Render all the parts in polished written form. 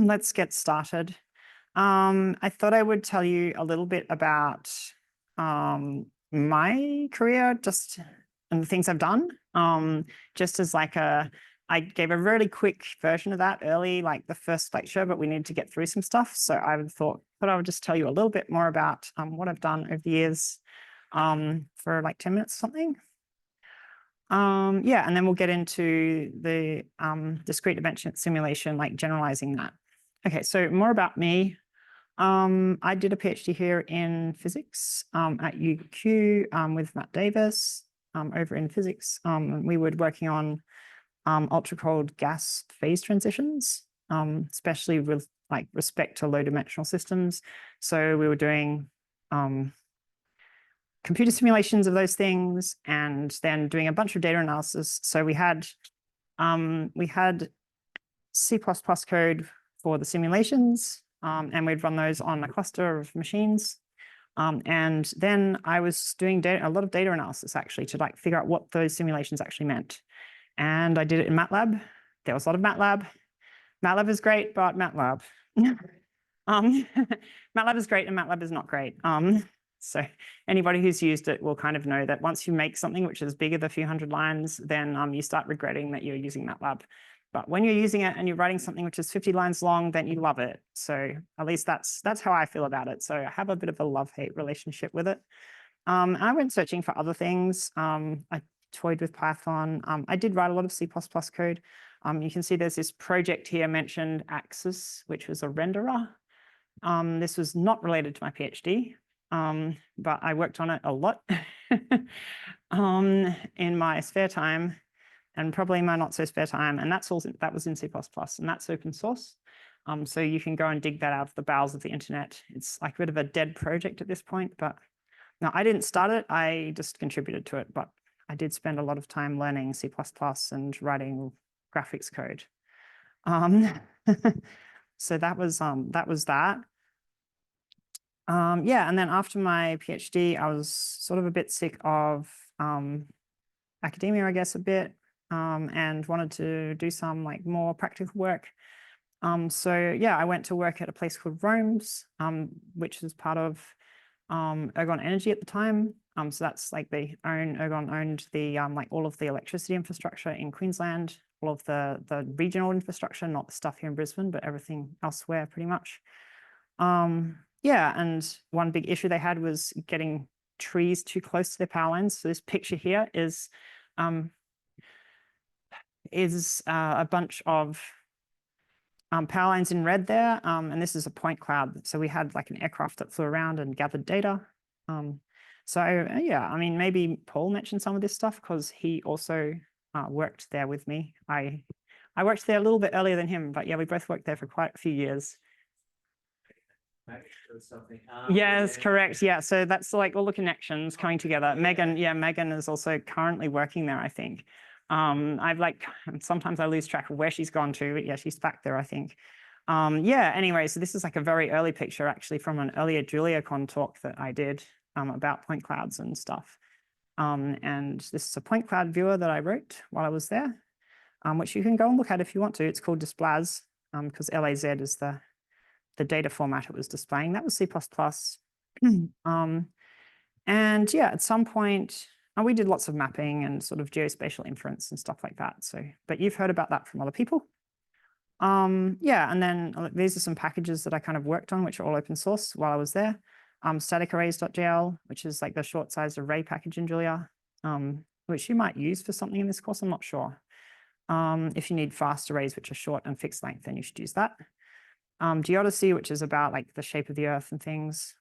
let's get started. I thought I would tell you a little bit about my career, just and the things I've done. Just as like I gave a really quick version of that early, like the first lecture, but we need to get through some stuff. So I thought I would just tell you a little bit more about what I've done over the years for like 10 minutes or something. Yeah, and then we'll get into the discrete event simulation, like generalizing that. Okay, so more about me. I did a PhD here in physics at UQ with Matt Davis over in physics. We were working on ultra-cold gas phase transitions, especially with like respect to low-dimensional systems. So we were doing computer simulations of those things and then doing a bunch of data analysis. So we had C++ code for the simulations, and we'd run those on a cluster of machines. And then I was doing a lot of data analysis actually to like figure out what those simulations actually meant. And I did it in MATLAB. There was a lot of MATLAB. MATLAB is great, but MATLAB. MATLAB is great and MATLAB is not great. So anybody who's used it will kind of know that once you make something which is bigger than a few hundred lines, then you start regretting that you're using MATLAB. But when you're using it and you're writing something which is 50 lines long, then you love it. So at least that's how I feel about it. So I have a bit of a love-hate relationship with it. I went searching for other things. I toyed with Python. I did write a lot of C++ code. You can see there's this project here mentioned, Axis, which was a renderer. This was not related to my PhD, but I worked on it a lot in my spare time and probably my not so spare time. And that was in C++, and that's open source. So you can go and dig that out of the bowels of the internet. It's like a bit of a dead project at this point, but now I didn't start it, I just contributed to it, but I did spend a lot of time learning C++ and writing graphics code. So that was that. Yeah, and then after my PhD, I was sort of a bit sick of academia, I guess, a bit, and wanted to do some like more practical work. So yeah, I went to work at a place called Rome's, which is part of Ergon Energy at the time. So that's like Ergon owned the like all of the electricity infrastructure in Queensland, all of the regional infrastructure, not the stuff here in Brisbane, but everything elsewhere pretty much. Yeah, and one big issue they had was getting trees too close to their power lines. So this picture here is a bunch of power lines in red there, and this is a point cloud. So we had like an aircraft that flew around and gathered data. So yeah, I mean, maybe Paul mentioned some of this stuff because he also worked there with me. I worked there a little bit earlier than him, but yeah, we both worked there for quite a few years. Yes, correct. Yeah, so that's like all the connections coming together. Megan is also currently working there, I think. I've like, sometimes I lose track of where she's gone to, but yeah, she's back there, I think. Yeah, anyway, so this is like a very early picture actually from an earlier JuliaCon talk that I did about point clouds and stuff. And this is a point cloud viewer that I wrote while I was there, which you can go and look at if you want to. It's called Displaz, because LAZ is the data format it was displaying. That was C++. And yeah, at some point, we did lots of mapping and sort of geospatial inference and stuff like that. So, but you've heard about that from other people. Yeah, and then these are some packages that I kind of worked on, which are all open source while I was there. Staticarrays.jl, which is like the short-sized array package in Julia, which you might use for something in this course, I'm not sure. If you need fast arrays, which are short and fixed length, then you should use that. Geodesy, which is about like the shape of the Earth and things,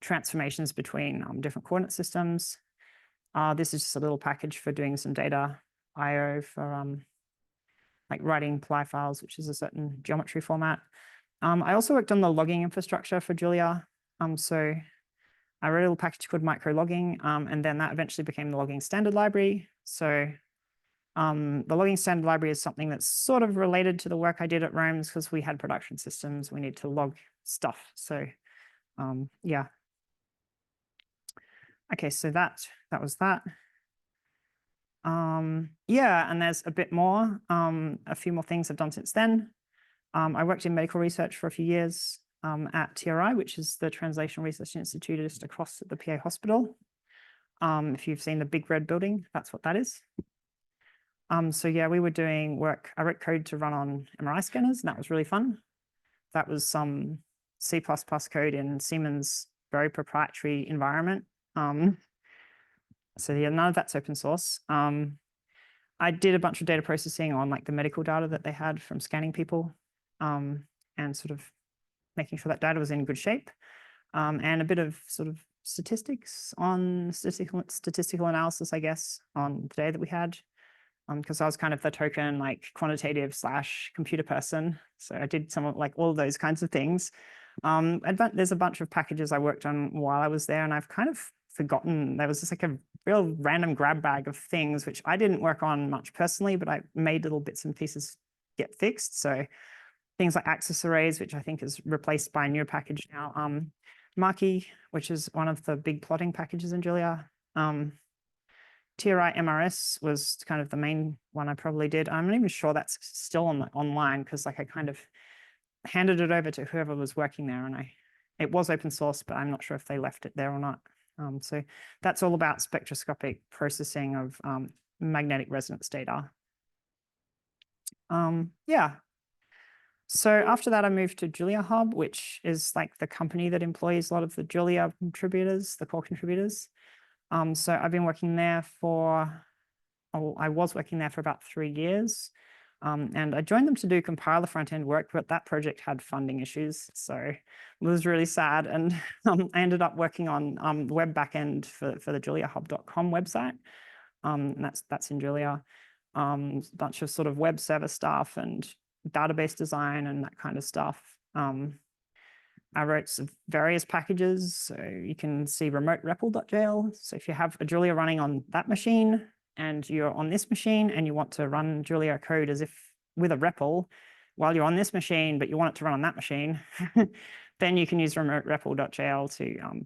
transformations between different coordinate systems. This is just a little package for doing some data IO for like writing PLI files, which is a certain geometry format. I also worked on the logging infrastructure for Julia. So I wrote a little package called micrologging, and then that eventually became the logging standard library. So the logging standard library is something that's sort of related to the work I did at Rome's because we had production systems. We need to log stuff. So yeah. Okay, so that was that. Yeah, and there's a bit more, a few more things I've done since then. I worked in medical research for a few years at TRI, which is the Translational Research Institute just across at the PA hospital. If you've seen the big red building, that's what that is. So yeah, we were doing work. I wrote code to run on MRI scanners, and that was really fun. That was some C++ code in Siemens' very proprietary environment. So yeah, none of that's open source. I did a bunch of data processing on like the medical data that they had from scanning people, and sort of making sure that data was in good shape, and a bit of sort of statistics on statistical analysis, I guess, on the day that we had, because I was kind of the token like quantitative / computer person. So I did some of like all of those kinds of things. There's a bunch of packages I worked on while I was there, and I've kind of forgotten. There was just like a real random grab bag of things which I didn't work on much personally, but I made little bits and pieces get fixed. So things like axis arrays, which I think is replaced by a new package now. Marquee, which is one of the big plotting packages in Julia. TRI MRS was kind of the main one I probably did. I'm not even sure that's still online, because like I kind of handed it over to whoever was working there, and it was open source, but I'm not sure if they left it there or not. So that's all about spectroscopic processing of magnetic resonance data. Yeah. So after that, I moved to Julia Hub, which is like the company that employs a lot of the Julia contributors, the core contributors. So I've been working there I was working there for about 3 years. And I joined them to do compiler front-end work, but that project had funding issues. So it was really sad. And I ended up working on the web backend for the juliahub.com website. And that's in Julia. A bunch of sort of web server stuff and database design and that kind of stuff. I wrote some various packages. So you can see remote REPL.jl. So if you have a Julia running on that machine and you're on this machine and you want to run Julia code as if with a REPL while you're on this machine, but you want it to run on that machine, then you can use remote REPL.jl to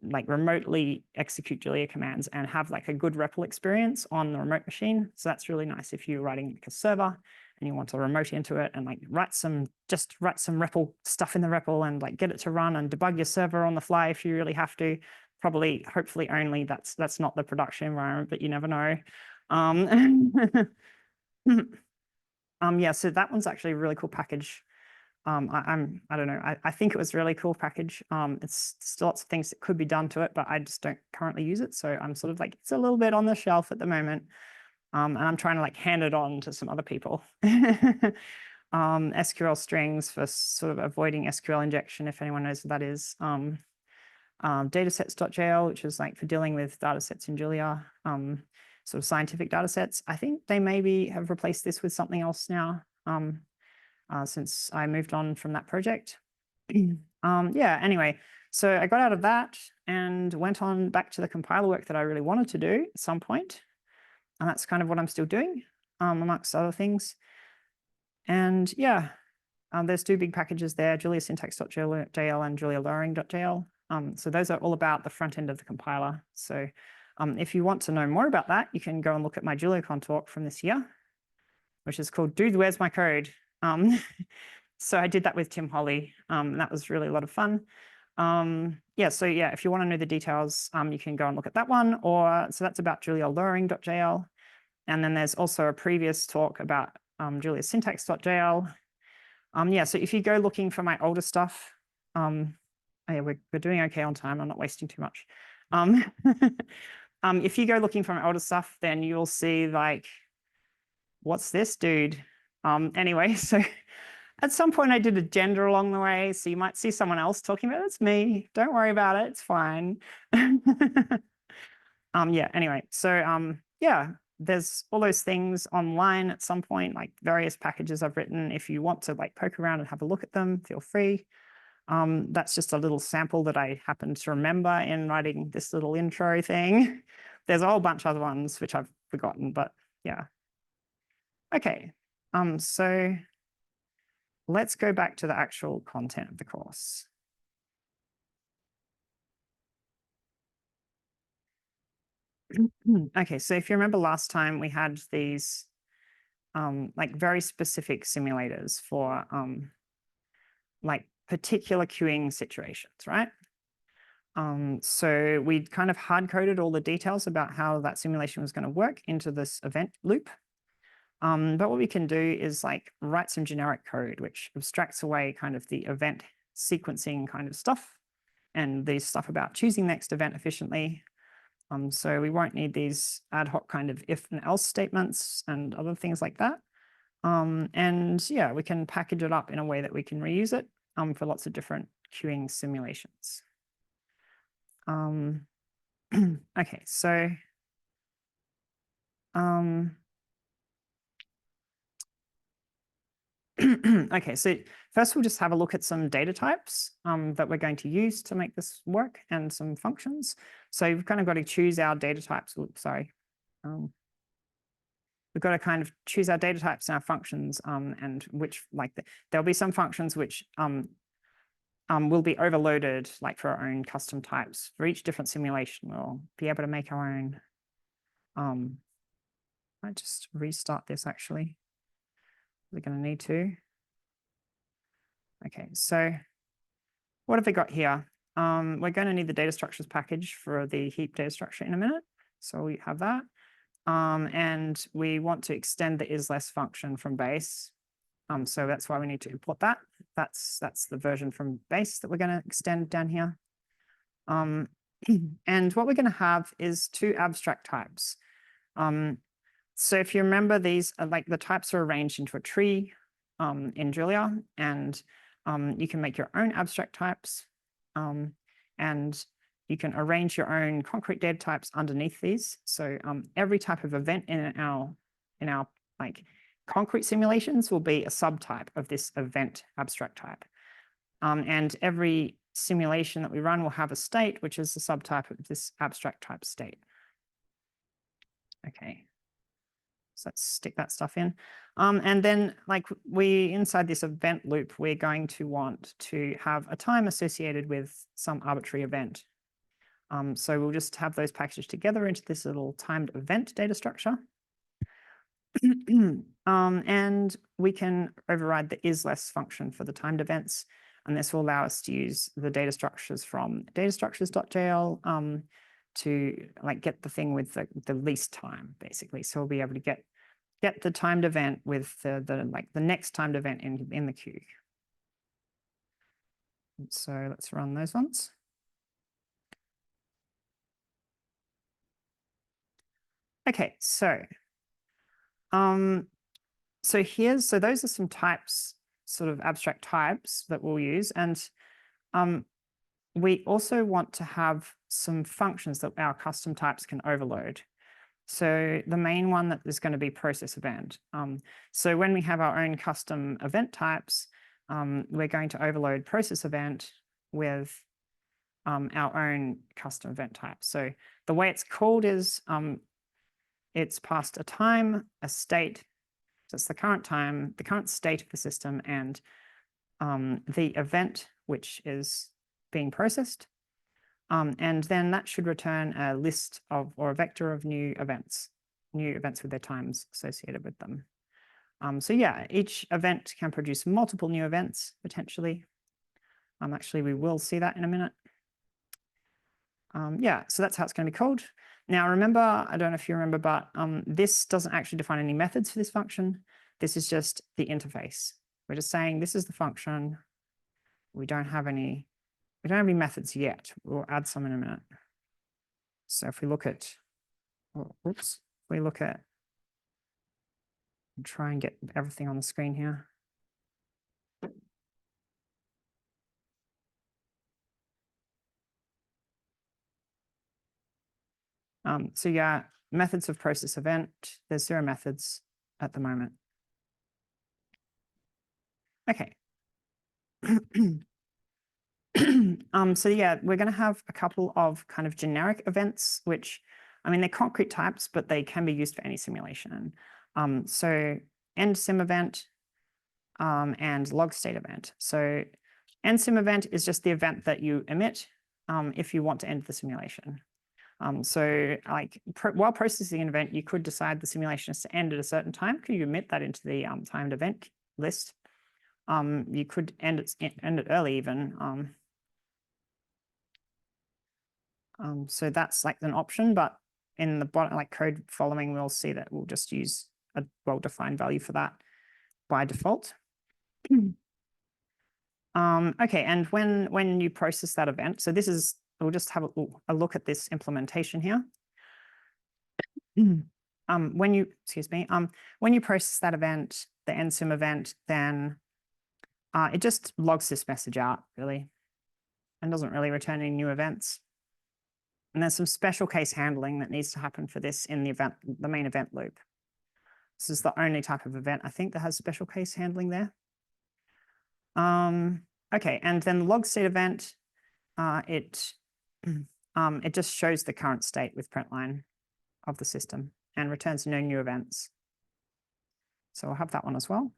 like remotely execute Julia commands and have like a good REPL experience on the remote machine. So that's really nice if you're writing like a server and you want to remote into it and like write some REPL stuff in the REPL and like get it to run and debug your server on the fly if you really have to. Probably, hopefully only that's not the production environment, but you never know. Yeah, so that one's actually a really cool package. I don't know. I think it was a really cool package. It's still lots of things that could be done to it, but I just don't currently use it. So I'm sort of like, it's a little bit on the shelf at the moment. And I'm trying to like hand it on to some other people. SQL strings for sort of avoiding SQL injection, if anyone knows what that is. Datasets.jl, which is like for dealing with datasets in Julia, sort of scientific datasets. I think they maybe have replaced this with something else now, since I moved on from that project. Yeah, anyway, so I got out of that and went on back to the compiler work that I really wanted to do at some point. And that's kind of what I'm still doing, amongst other things. And yeah, there's 2 big packages there, juliasyntax.jl and julialowering.jl. So those are all about the front end of the compiler. So if you want to know more about that, you can go and look at my JuliaCon talk from this year, which is called Dude, Where's My Code? So I did that with Tim Holly, and that was really a lot of fun. Yeah, so yeah, if you want to know the details, you can go and look at that one. So that's about julialowering.jl. And then there's also a previous talk about juliasyntax.jl. Yeah, so if you go looking for my older stuff, yeah, we're doing okay on time. I'm not wasting too much. If you go looking for my older stuff, then you'll see like, what's this dude? Anyway, so at some point I did a gender along the way, so you might see someone else talking about it. It's me. Don't worry about it. It's fine. Yeah, anyway, so yeah, there's all those things online at some point, like various packages I've written. If you want to like poke around and have a look at them, feel free. That's just a little sample that I happened to remember in writing this little intro thing. There's a whole bunch of other ones which I've forgotten, but yeah. Okay, so let's go back to the actual content of the course. Okay, so if you remember last time we had these like very specific simulators for like particular queuing situations, right? So we kind of hard coded all the details about how that simulation was going to work into this event loop. But what we can do is like write some generic code, which abstracts away kind of the event sequencing kind of stuff and the stuff about choosing next event efficiently. So we won't need these ad hoc kind of if and else statements and other things like that. And yeah, we can package it up in a way that we can reuse it for lots of different queuing simulations. Okay, so okay, so first we'll just have a look at some data types that we're going to use to make this work and some functions. So we've kind of got to choose our data types. Oops, sorry. We've got to kind of choose our data types and our functions and which there'll be some functions which will be overloaded like for our own custom types. For each different simulation, we'll be able to make our own. I just restart this actually. We're going to need to. Okay, so what have we got here? We're going to need the data structures package for the heap data structure in a minute. So we have that. And we want to extend the isless function from base. So that's why we need to import that. That's the version from base that we're going to extend down here. And what we're going to have is two abstract types. So if you remember, these are like the types are arranged into a tree in Julia, and you can make your own abstract types, and you can arrange your own concrete data types underneath these. So every type of event in our like concrete simulations will be a subtype of this event abstract type. And every simulation that we run will have a state, which is the subtype of this abstract type state. Okay. So let's stick that stuff in. And then like inside this event loop, we're going to want to have a time associated with some arbitrary event. So we'll just have those packaged together into this little timed event data structure. And we can override the isless function for the timed events. And this will allow us to use the data structures from datastructures.jl to like get the thing with the least time, basically. So we'll be able to get the timed event with the next timed event in the queue. So let's run those ones. Okay, so so those are some types, sort of abstract types that we'll use, and we also want to have some functions that our custom types can overload. So the main one that is going to be process event. So when we have our own custom event types, we're going to overload process event with our own custom event type. So the way it's called is it's passed a time, a state, so it's the current time, the current state of the system, and the event which is being processed. And then that should return a list of, or a vector of new events with their times associated with them. So yeah, each event can produce multiple new events potentially. Actually, we will see that in a minute. Yeah, so that's how it's going to be called. Now, remember, I don't know if you remember, but this doesn't actually define any methods for this function. This is just the interface. We're just saying this is the function. We don't have any methods yet. We'll add some in a minute. So if we look at, try and get everything on the screen here. So yeah, methods of process event, there's 0 methods at the moment. Okay. So yeah, we're going to have a couple of kind of generic events, which, I mean, they're concrete types, but they can be used for any simulation. So end sim event and log state event. So end sim event is just the event that you emit if you want to end the simulation. So like while processing an event, you could decide the simulation is to end at a certain time. Could you emit that into the timed event list? You could end it early even. So that's like an option, but in the bottom, like code following, we'll see that we'll just use a well-defined value for that by default. Okay, and when you process that event, so this is, we'll just have a look at this implementation here. When you process that event, the endsim event, then it just logs this message out really, and doesn't really return any new events. And there's some special case handling that needs to happen for this in the main event loop. This is the only type of event I think that has special case handling there. Okay, and then the log state event, it just shows the current state with println of the system and returns no new events. So I'll have that one as well.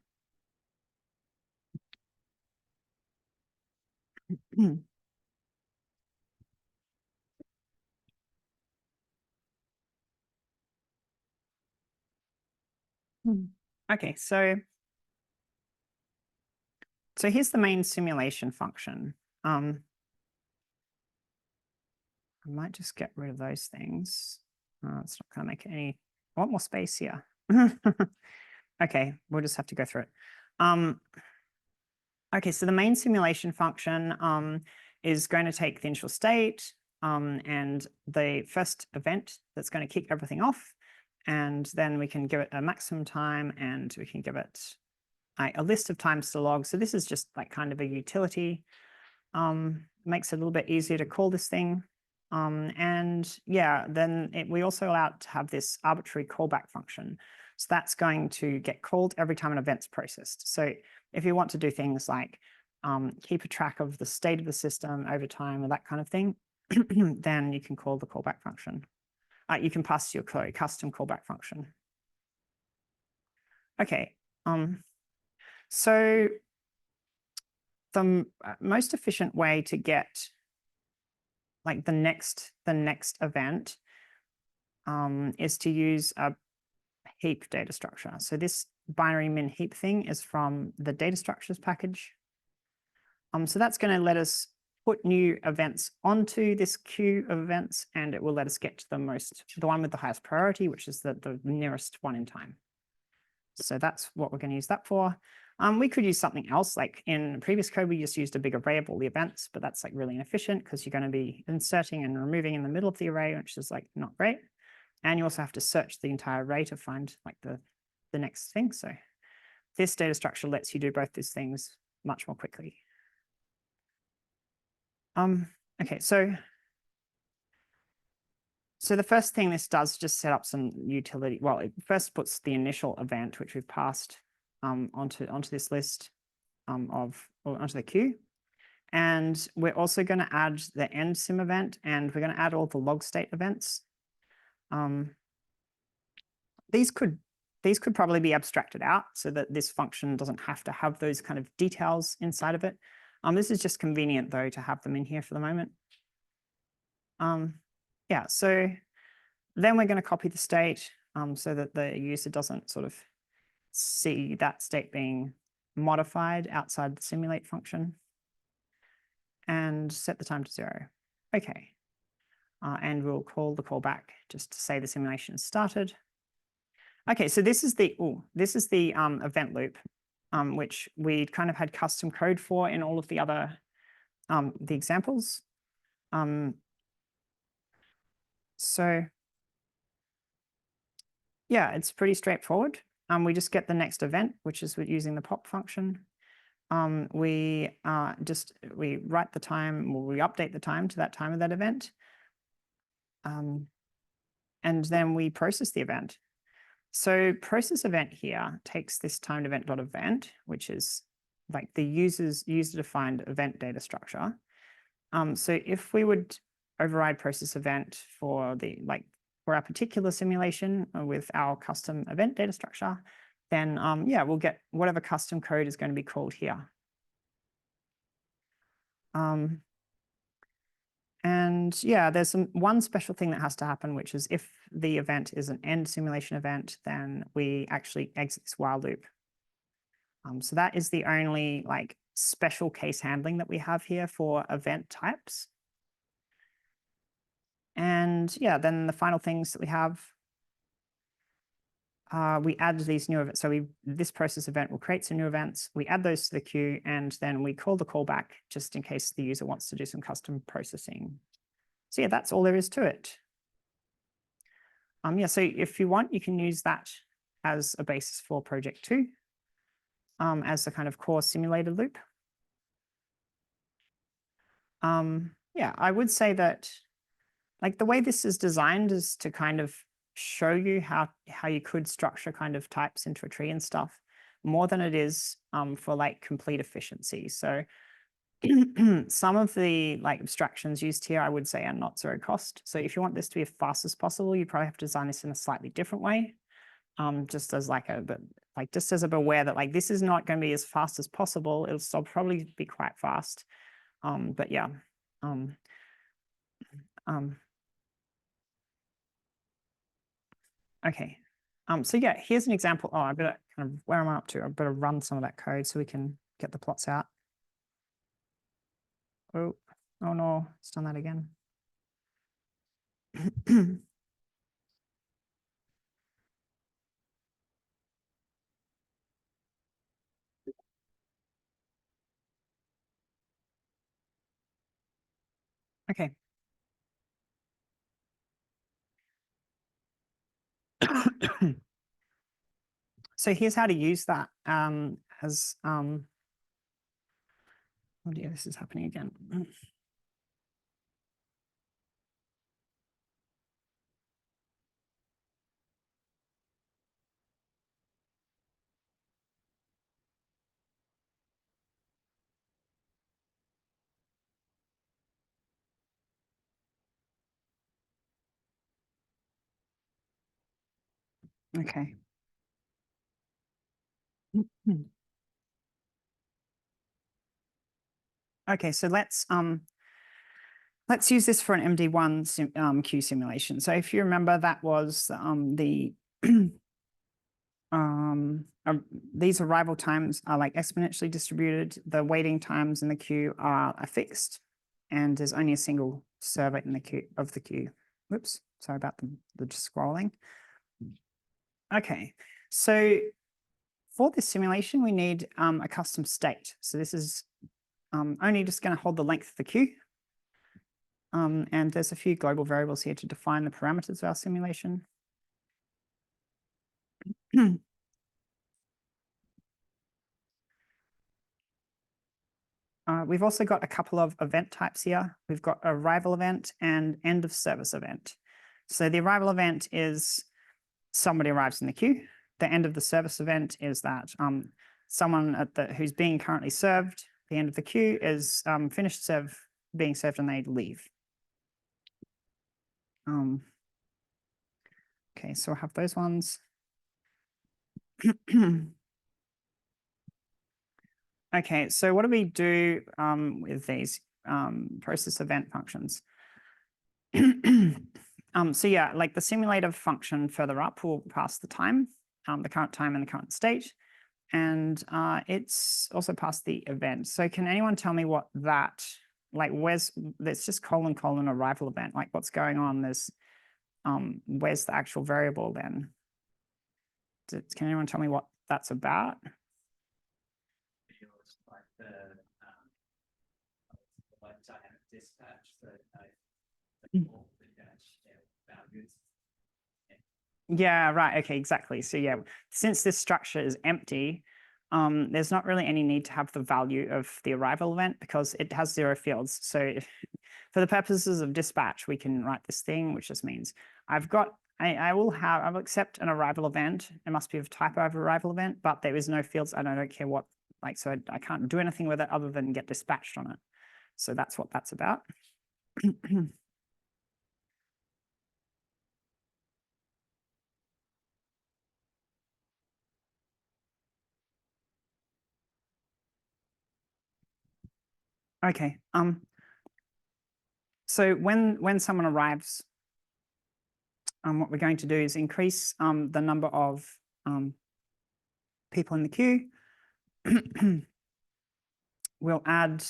Okay, so here's the main simulation function. I might just get rid of those things. It's not going to make it any. I want more space here. Okay, we'll just have to go through it. Okay, so the main simulation function is going to take the initial state and the first event that's going to kick everything off. And then we can give it a maximum time and we can give it a list of times to log. So this is just like kind of a utility. Makes it a little bit easier to call this thing. And yeah, then we also allow it to have this arbitrary callback function. So that's going to get called every time an event's processed. So if you want to do things like keep a track of the state of the system over time or that kind of thing, then you can call the callback function. You can pass your custom callback function. Okay, so the most efficient way to get like the next event is to use a heap data structure. So this binary min heap thing is from the data structures package. So that's going to let us put new events onto this queue of events, and it will let us get to the one with the highest priority, which is the nearest one in time. So that's what we're going to use that for. We could use something else, like in previous code, we just used a big array of all the events, but that's like really inefficient because you're going to be inserting and removing in the middle of the array, which is like not great. And you also have to search the entire array to find like the next thing. So this data structure lets you do both these things much more quickly. Okay, so the first thing this does is just set up some utility. Well, it first puts the initial event, which we've passed onto this list onto the queue. And we're also going to add the endsim event, and we're going to add all the log state events. These could probably be abstracted out so that this function doesn't have to have those kind of details inside of it. This is just convenient though to have them in here for the moment. Yeah, so then we're going to copy the state so that the user doesn't sort of see that state being modified outside the simulate function, and set the time to 0. Okay, and we'll call the callback just to say the simulation is started. Okay, so this is the event loop, which we kind of had custom code for in all of the other the examples. So yeah, it's pretty straightforward. We just get the next event, which is using the pop function. We write the time, or we update the time to that time of that event. And then we process the event. So process event here takes this timed event.event, which is like the user-defined event data structure. So if we would override process event for our particular simulation with our custom event data structure, then yeah, we'll get whatever custom code is going to be called here. And And yeah, there's one special thing that has to happen, which is if the event is an end simulation event, then we actually exit this while loop. So that is the only like special case handling that we have here for event types. And yeah, then the final things that we have, we add these new events. So this process event will create some new events. We add those to the queue, and then we call the callback just in case the user wants to do some custom processing. So yeah, that's all there is to it. Yeah, so if you want, you can use that as a basis for project 2, as the kind of core simulated loop. Yeah, I would say that like the way this is designed is to kind of show you how you could structure kind of types into a tree and stuff more than it is for like complete efficiency. So some of the like abstractions used here, I would say, are not zero cost. So if you want this to be as fast as possible, you probably have to design this in a slightly different way. Just as like just as a beware that like this is not going to be as fast as possible. It'll still probably be quite fast. But yeah. Okay. So yeah, here's an example. Oh, I better kind of where am I up to? I better run some of that code so we can get the plots out. Oh, oh no, it's done that again. Okay. So here's how to use that as oh dear, this is happening again. Okay. Okay, so let's use this for an MD1 queue simulation. So if you remember, that was the these arrival times are like exponentially distributed. The waiting times in the queue are fixed, and there's only a single server in the queue of the queue. Whoops, sorry about the scrolling. Okay, so for this simulation, we need a custom state. So this is only just going to hold the length of the queue. And there's a few global variables here to define the parameters of our simulation. We've also got a couple of event types here. We've got arrival event and end of service event. So the arrival event is somebody arrives in the queue. The end of the service event is that someone who's being currently served, the end of the queue is finished being served and they leave. Okay, so I have those ones. Okay, so what do we do with these process event functions? So yeah, like the simulator function further up will pass the time, the current time and the current state, and it's also passed the event. So can anyone tell me what that, like there's just colon arrival event, like what's going on? There's, where's the actual variable then? Can anyone tell me what that's about? Like dynamic dispatch, so values. Yeah, right. Okay, exactly. So yeah, since this structure is empty, there's not really any need to have the value of the arrival event because it has 0 fields. So for the purposes of dispatch, we can write this thing, which just means I will accept an arrival event. It must be of type of arrival event, but there is no fields and I don't care what, like, so I can't do anything with it other than get dispatched on it. So that's what that's about. Okay. so when someone arrives, what we're going to do is increase the number of people in the queue. We'll add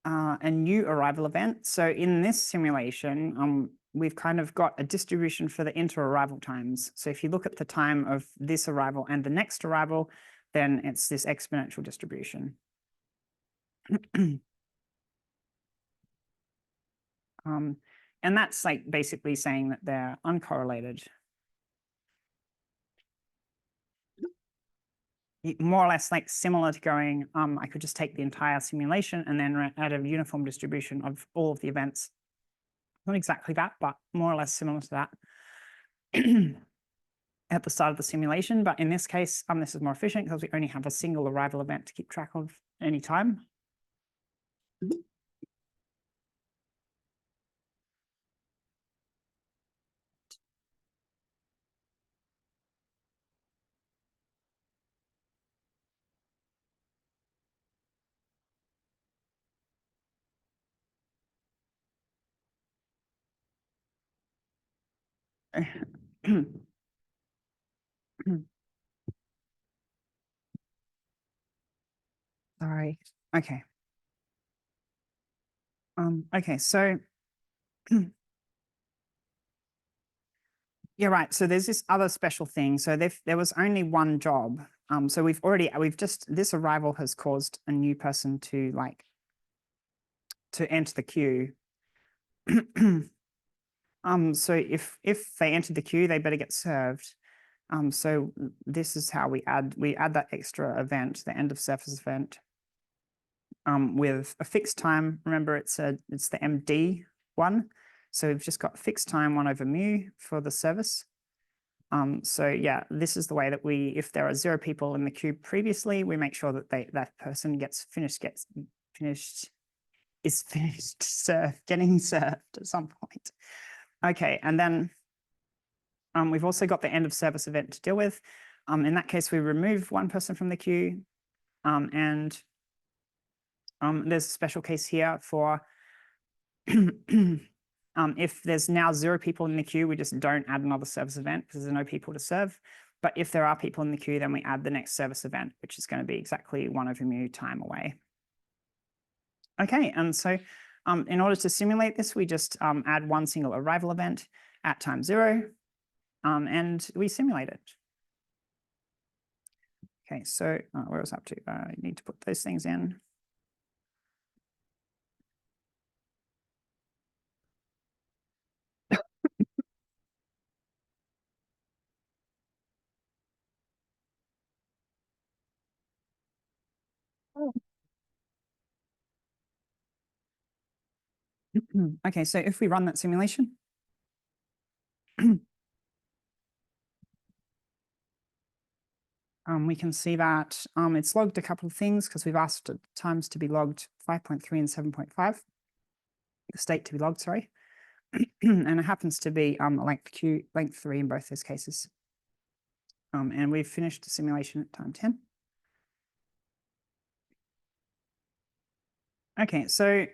a new arrival event. So in this simulation, we've kind of got a distribution for the inter-arrival times. So if you look at the time of this arrival and the next arrival, then it's this exponential distribution. And that's like basically saying that they're uncorrelated. More or less like similar to going, I could just take the entire simulation and then add a uniform distribution of all of the events. Not exactly that, but more or less similar to that at the start of the simulation. But in this case, this is more efficient because we only have a single arrival event to keep track of any time. Sorry. Okay. Okay, so yeah, right. So there's this other special thing. So there was only one job. So this arrival has caused a new person to enter the queue. So if they entered the queue, they better get served. So this is how we add that extra event, the end of surface event, with a fixed time. Remember, it's the MD one. So we've just got fixed time 1 over mu for the service. So yeah, this is the way that if there are 0 people in the queue previously, we make sure that that person is getting served at some point. Okay, and then we've also got the end of service event to deal with. In that case, we remove 1 person from the queue, and there's a special case here for if there's now 0 people in the queue, we just don't add another service event because there's no people to serve. But if there are people in the queue, then we add the next service event, which is going to be exactly 1 over mu time away. Okay, and so in order to simulate this, we just add 1 single arrival event at time 0, and we simulate it. Okay, so where was I up to? I need to put those things in. Okay, so if we run that simulation, we can see that it's logged a couple of things because we've asked times to be logged 5.3 and 7.5, the state to be logged, sorry. And it happens to be length 3 in both those cases. And we've finished the simulation at time 10. Okay, so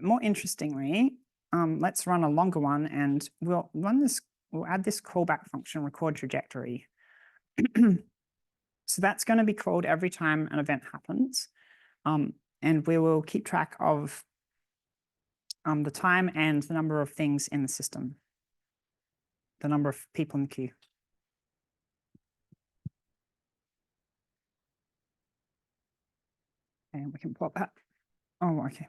more interestingly, let's run a longer one, and we'll add this callback function, record trajectory. So that's going to be called every time an event happens. And we will keep track of the time and the number of things in the system, the number of people in the queue. And we can plot that. Oh, okay.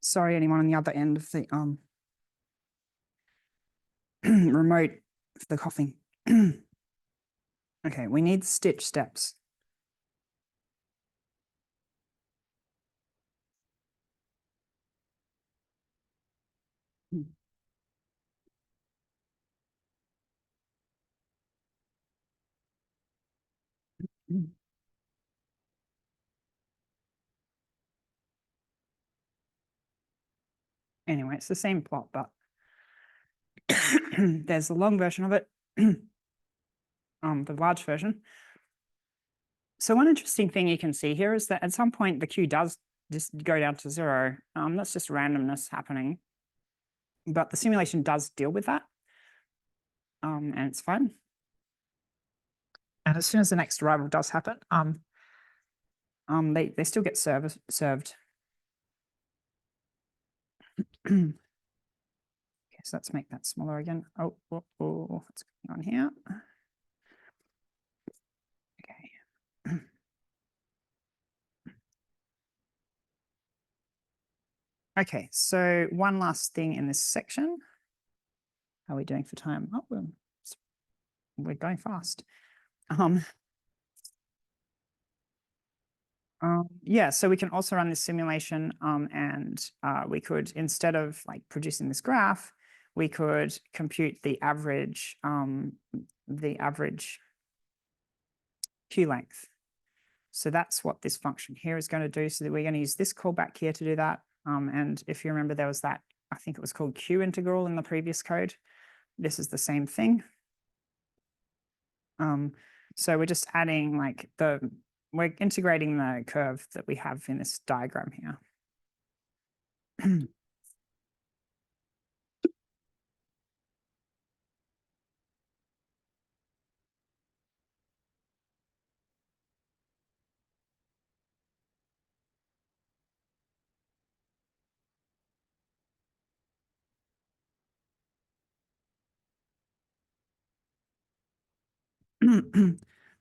Sorry, anyone on the other end of the remote for the coughing. Okay, we need stitch steps. Anyway, it's the same plot, but there's the long version of it, the large version. So one interesting thing you can see here is that at some point the Q does just go down to 0. That's just randomness happening. But the simulation does deal with that. And it's fine. And as soon as the next arrival does happen, they still get served. Okay, so let's make that smaller again. Oh, what's going on here? Okay. Okay, so one last thing in this section. How are we doing for time? Oh, we're going fast. Yeah, so we can also run this simulation and we could, instead of like producing this graph, we could compute the average Q length. So that's what this function here is going to do. So that we're going to use this callback here to do that. And if you remember, there was that, I think it was called Q integral in the previous code. This is the same thing. So we're just adding like we're integrating the curve that we have in this diagram here.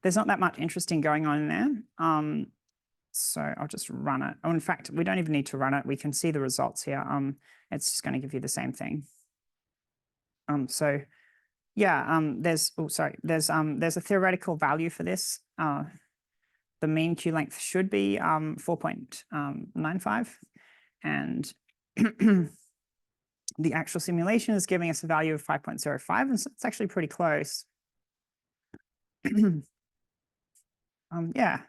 There's not that much interesting going on in there. So I'll just run it. Oh, in fact, we don't even need to run it. We can see the results here. It's just going to give you the same thing. So yeah, there's a theoretical value for this. The mean Q length should be 4.95, and the actual simulation is giving us a value of 5.05, and so it's actually pretty close. Yeah.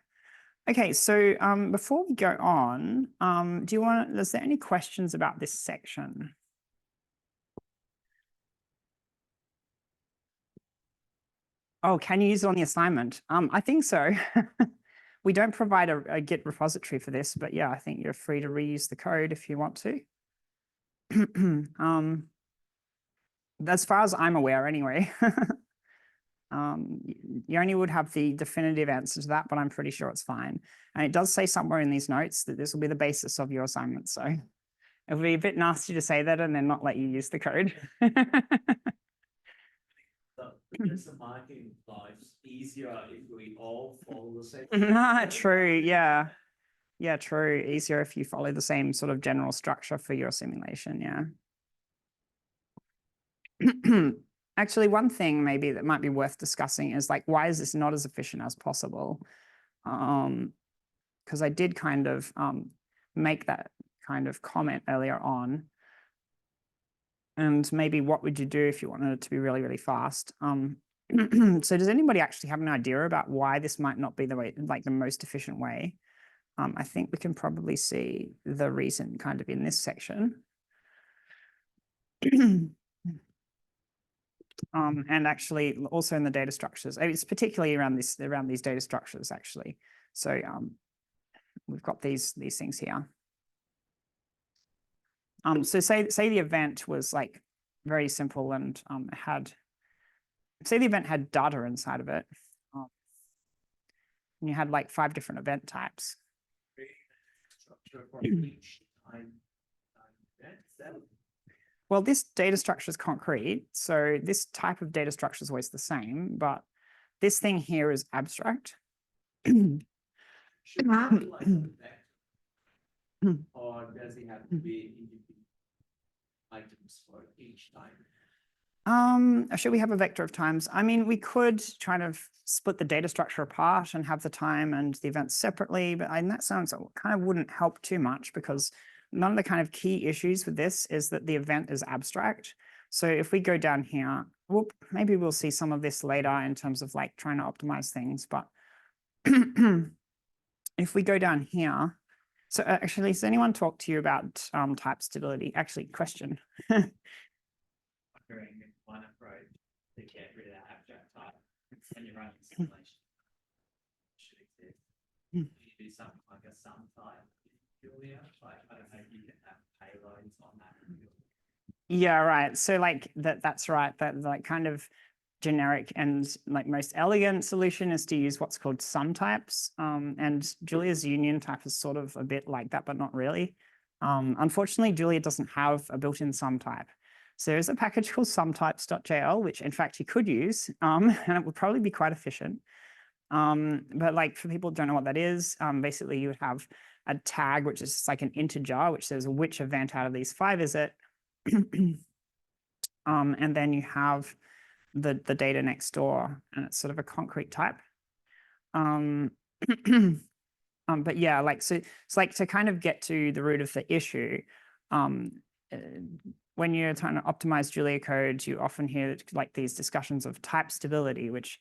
Okay, so before we go on, is there any questions about this section? Oh, can you use it on the assignment? I think so. We don't provide a Git repository for this, but yeah, I think you're free to reuse the code if you want to. As far as I'm aware, anyway. You only would have the definitive answer to that, but I'm pretty sure it's fine. And it does say somewhere in these notes that this will be the basis of your assignment. So it would be a bit nasty to say that and then not let you use the code. Does the marking lives easier if we all follow the same? True, yeah. Yeah, true. Easier if you follow the same sort of general structure for your simulation, yeah. Actually, one thing maybe that might be worth discussing is like, why is this not as efficient as possible? Because I did kind of make that kind of comment earlier on. And maybe what would you do if you wanted it to be really, really fast? So does anybody actually have an idea about why this might not be the way, like the most efficient way? I think we can probably see the reason kind of in this section. And actually also in the data structures. It's particularly around these data structures, actually. So we've got these things here. So say the event was like very simple and say the event had data inside of it. And you had like 5 different event types. Well, this data structure is concrete. So this type of data structure is always the same, but this thing here is abstract. Should it be like a vector? Or does it have to be individual items for each time? Should we have a vector of times? I mean, we could try to split the data structure apart and have the time and the events separately, but that sounds kind of wouldn't help too much because none of the kind of key issues with this is that the event is abstract. So if we go down here, maybe we'll see some of this later in terms of like trying to optimize things, but if we go down here, so actually, has anyone talked to you about type stability? Actually, question. doing one approach to get rid of that abstract type when you're running simulation. Should exist. You do something like a sum type, Julia. Like, I don't know if you can have payloads on that. Yeah, right. So like that's right. That like kind of generic and like most elegant solution is to use what's called sum types. And Julia's union type is sort of a bit like that, but not really. Unfortunately, Julia doesn't have a built-in sum type. So there's a package called sumtypes.jl, which in fact you could use, and it would probably be quite efficient. But like for people who don't know what that is, basically you would have a tag, which is like an integer, which says which event out of these 5 is it. And then you have the data next door, and it's sort of a concrete type. But yeah, like so it's like to kind of get to the root of the issue. When you're trying to optimize Julia code, you often hear like these discussions of type stability, which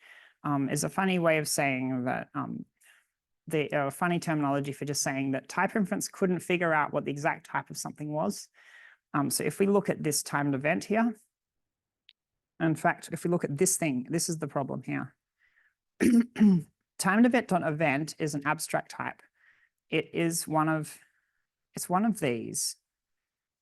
is a funny way of saying that the funny terminology for just saying that type inference couldn't figure out what the exact type of something was. So if we look at this timed event here, in fact, if we look at this thing, this is the problem here. Timed event.event is an abstract type. It's one of these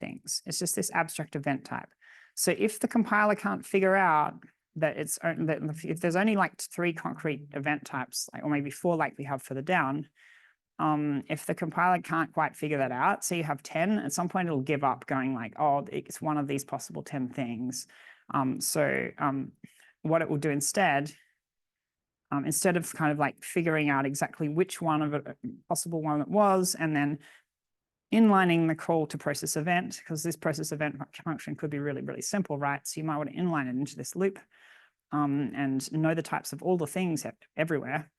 things. It's just this abstract event type. So if the compiler can't figure out that if there's only like 3 concrete event types, like, or maybe 4 like we have further down, if the compiler can't quite figure that out, so you have 10, at some point it'll give up going like, oh, it's one of these possible 10 things. What it will do instead of kind of like figuring out exactly which one of a possible one it was, and then inlining the call to process event, because this process event function could be really, really simple, right? So you might want to inline it into this loop and know the types of all the things everywhere.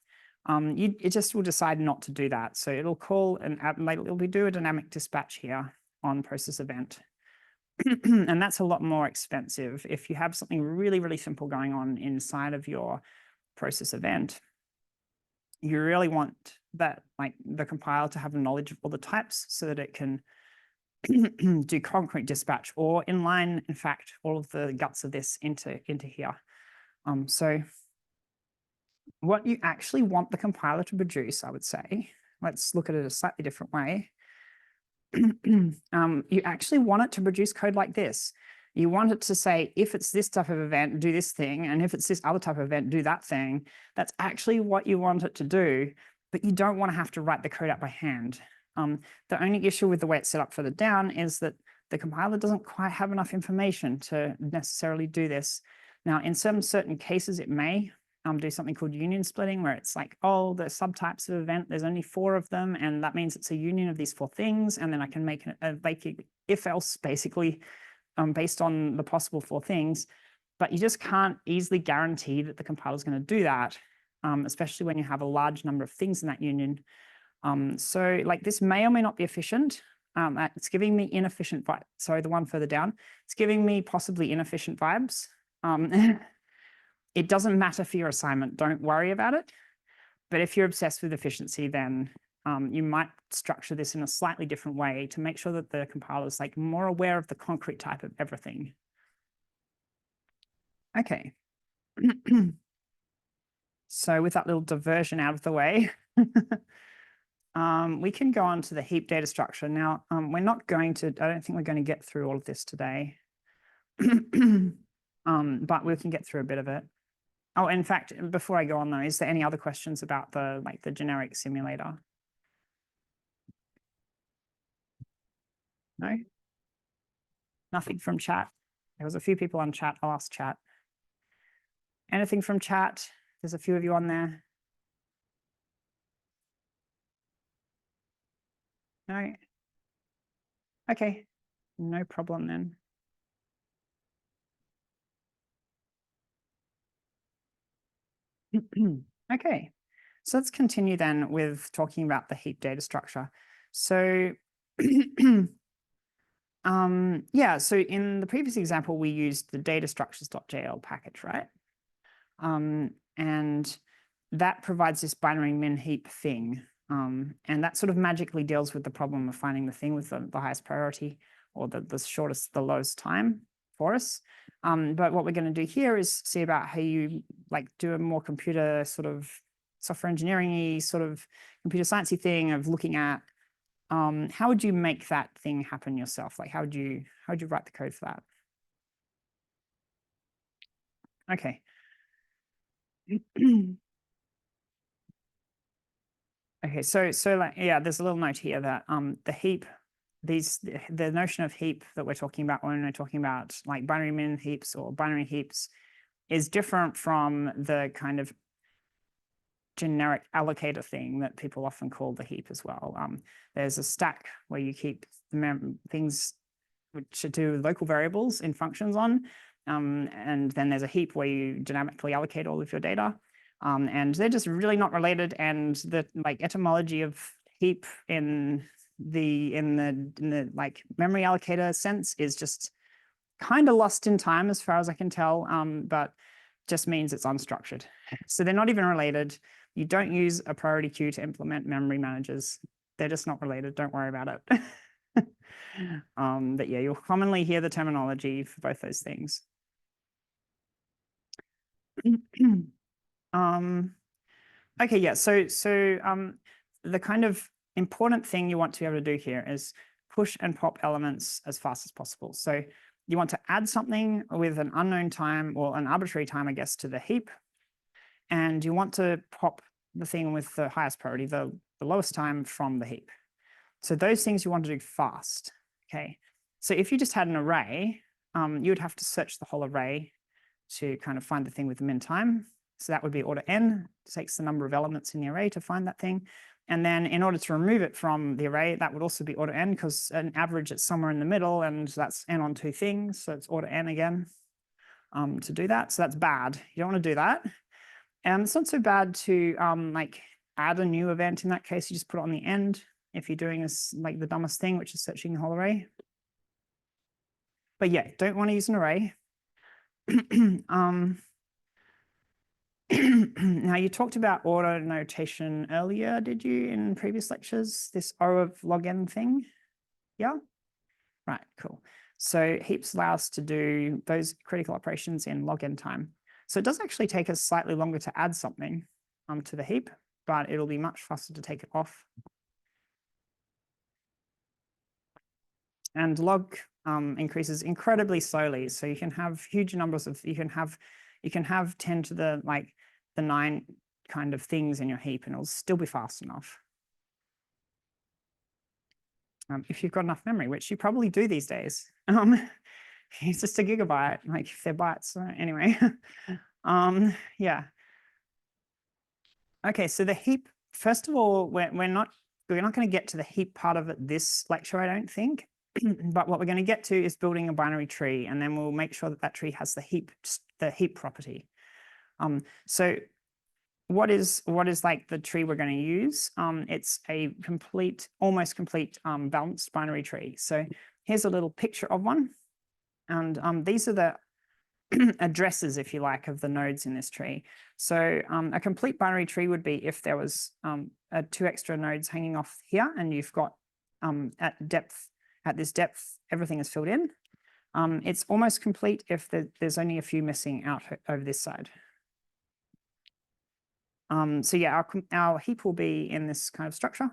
It just will decide not to do that. So it'll call it'll do a dynamic dispatch here on process event. And that's a lot more expensive if you have something really, really simple going on inside of your process event. You really want that, like the compiler to have knowledge of all the types so that it can do concrete dispatch or inline, in fact, all of the guts of this into here. So what you actually want the compiler to produce, I would say, let's look at it a slightly different way. You actually want it to produce code like this. You want it to say, if it's this type of event, do this thing, and if it's this other type of event, do that thing. That's actually what you want it to do, but you don't want to have to write the code out by hand. The only issue with the way it's set up further down is that the compiler doesn't quite have enough information to necessarily do this. Now, in some certain cases, it may do something called union splitting, where it's like, oh, the subtypes of event, there's only 4 of them, and that means it's a union of these 4 things, and then I can make a if-else, basically, based on the possible 4 things. But you just can't easily guarantee that the compiler is going to do that, especially when you have a large number of things in that union. So like this may or may not be efficient. It's giving me inefficient vibes. Sorry, the one further down. It's giving me possibly inefficient vibes. It doesn't matter for your assignment. Don't worry about it. But if you're obsessed with efficiency, then you might structure this in a slightly different way to make sure that the compiler is like more aware of the concrete type of everything. Okay. So with that little diversion out of the way, we can go on to the heap data structure. Now, we're not going to, I don't think we're going to get through all of this today, but we can get through a bit of it. Oh, in fact, before I go on though, is there any other questions about the generic simulator? No? Nothing from chat? There was a few people on chat. I'll ask chat. Anything from chat? There's a few of you on there. No? Okay, no problem then. Okay, so let's continue then with talking about the heap data structure. So yeah, so in the previous example, we used the data structures.jl package, right? And that provides this binary min heap thing. And that sort of magically deals with the problem of finding the thing with the highest priority or the lowest time for us. But what we're going to do here is see about how you like do a more computer sort of software engineering-y sort of computer sciencey thing of looking at how would you make that thing happen yourself? Like how would you write the code for that? Okay. Okay, so like yeah, there's a little note here that the heap, the notion of heap that we're talking about when we're talking about like binary min heaps or binary heaps is different from the kind of generic allocator thing that people often call the heap as well. There's a stack where you keep things which are do local variables in functions on, and then there's a heap where you dynamically allocate all of your data, and they're just really not related. And the like etymology of heap in the like memory allocator sense is just kind of lost in time as far as I can tell, but just means it's unstructured. So they're not even related. You don't use a priority queue to implement memory managers. They're just not related. Don't worry about it. But yeah, you'll commonly hear the terminology for both those things. Okay, yeah, so the kind of important thing you want to be able to do here is push and pop elements as fast as possible. So you want to add something with an unknown time or an arbitrary time, I guess, to the heap. And you want to pop the thing with the highest priority, the lowest time from the heap. So those things you want to do fast, okay? So if you just had an array, you would have to search the whole array to kind of find the thing with the min time. So that would be order n. It takes the number of elements in the array to find that thing. And then in order to remove it from the array, that would also be order n, because an average it's somewhere in the middle, and that's n on two things. So it's order n again to do that. So that's bad. You don't want to do that. And it's not so bad to like add a new event. In that case, you just put it on the end if you're doing this like the dumbest thing, which is searching the whole array. But yeah, don't want to use an array. Now you talked about order notation earlier, did you, in previous lectures? This O of log n thing? Yeah? Right, cool. So heaps allow us to do those critical operations in log n time. So it does actually take us slightly longer to add something to the heap, but it'll be much faster to take it off. And log increases incredibly slowly. So you can have huge numbers of, you can have 10 to the like the 9 kind of things in your heap, and it'll still be fast enough. If you've got enough memory, which you probably do these days. It's just a gigabyte, like if they're bytes. So anyway, yeah. Okay, so the heap, first of all, we're not going to get to the heap part of it this lecture, I don't think. But what we're going to get to is building a binary tree, and then we'll make sure that that tree has the heap property. So what is like the tree we're going to use? It's a almost complete balanced binary tree. So here's a little picture of one, and these are the addresses, if you like, of the nodes in this tree. So a complete binary tree would be if there was 2 extra nodes hanging off here, and you've got at this depth, everything is filled in. It's almost complete if there's only a few missing out over this side. So yeah, our heap will be in this kind of structure.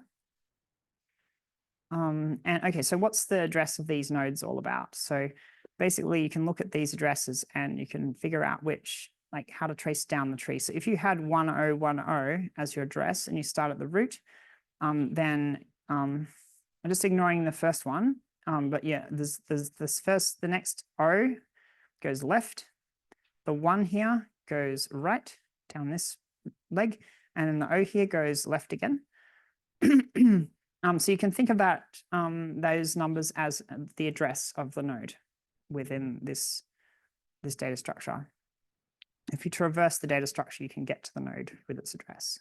And okay, so what's the address of these nodes all about? So basically you can look at these addresses and you can figure out like how to trace down the tree. So if you had 1010 as your address and you start at the root, then I'm just ignoring the first one. But yeah, there's the next O goes left. The 1 here goes right down this leg, and then the O here goes left again. So you can think of that those numbers as the address of the node within this data structure. If you traverse the data structure, you can get to the node with its address.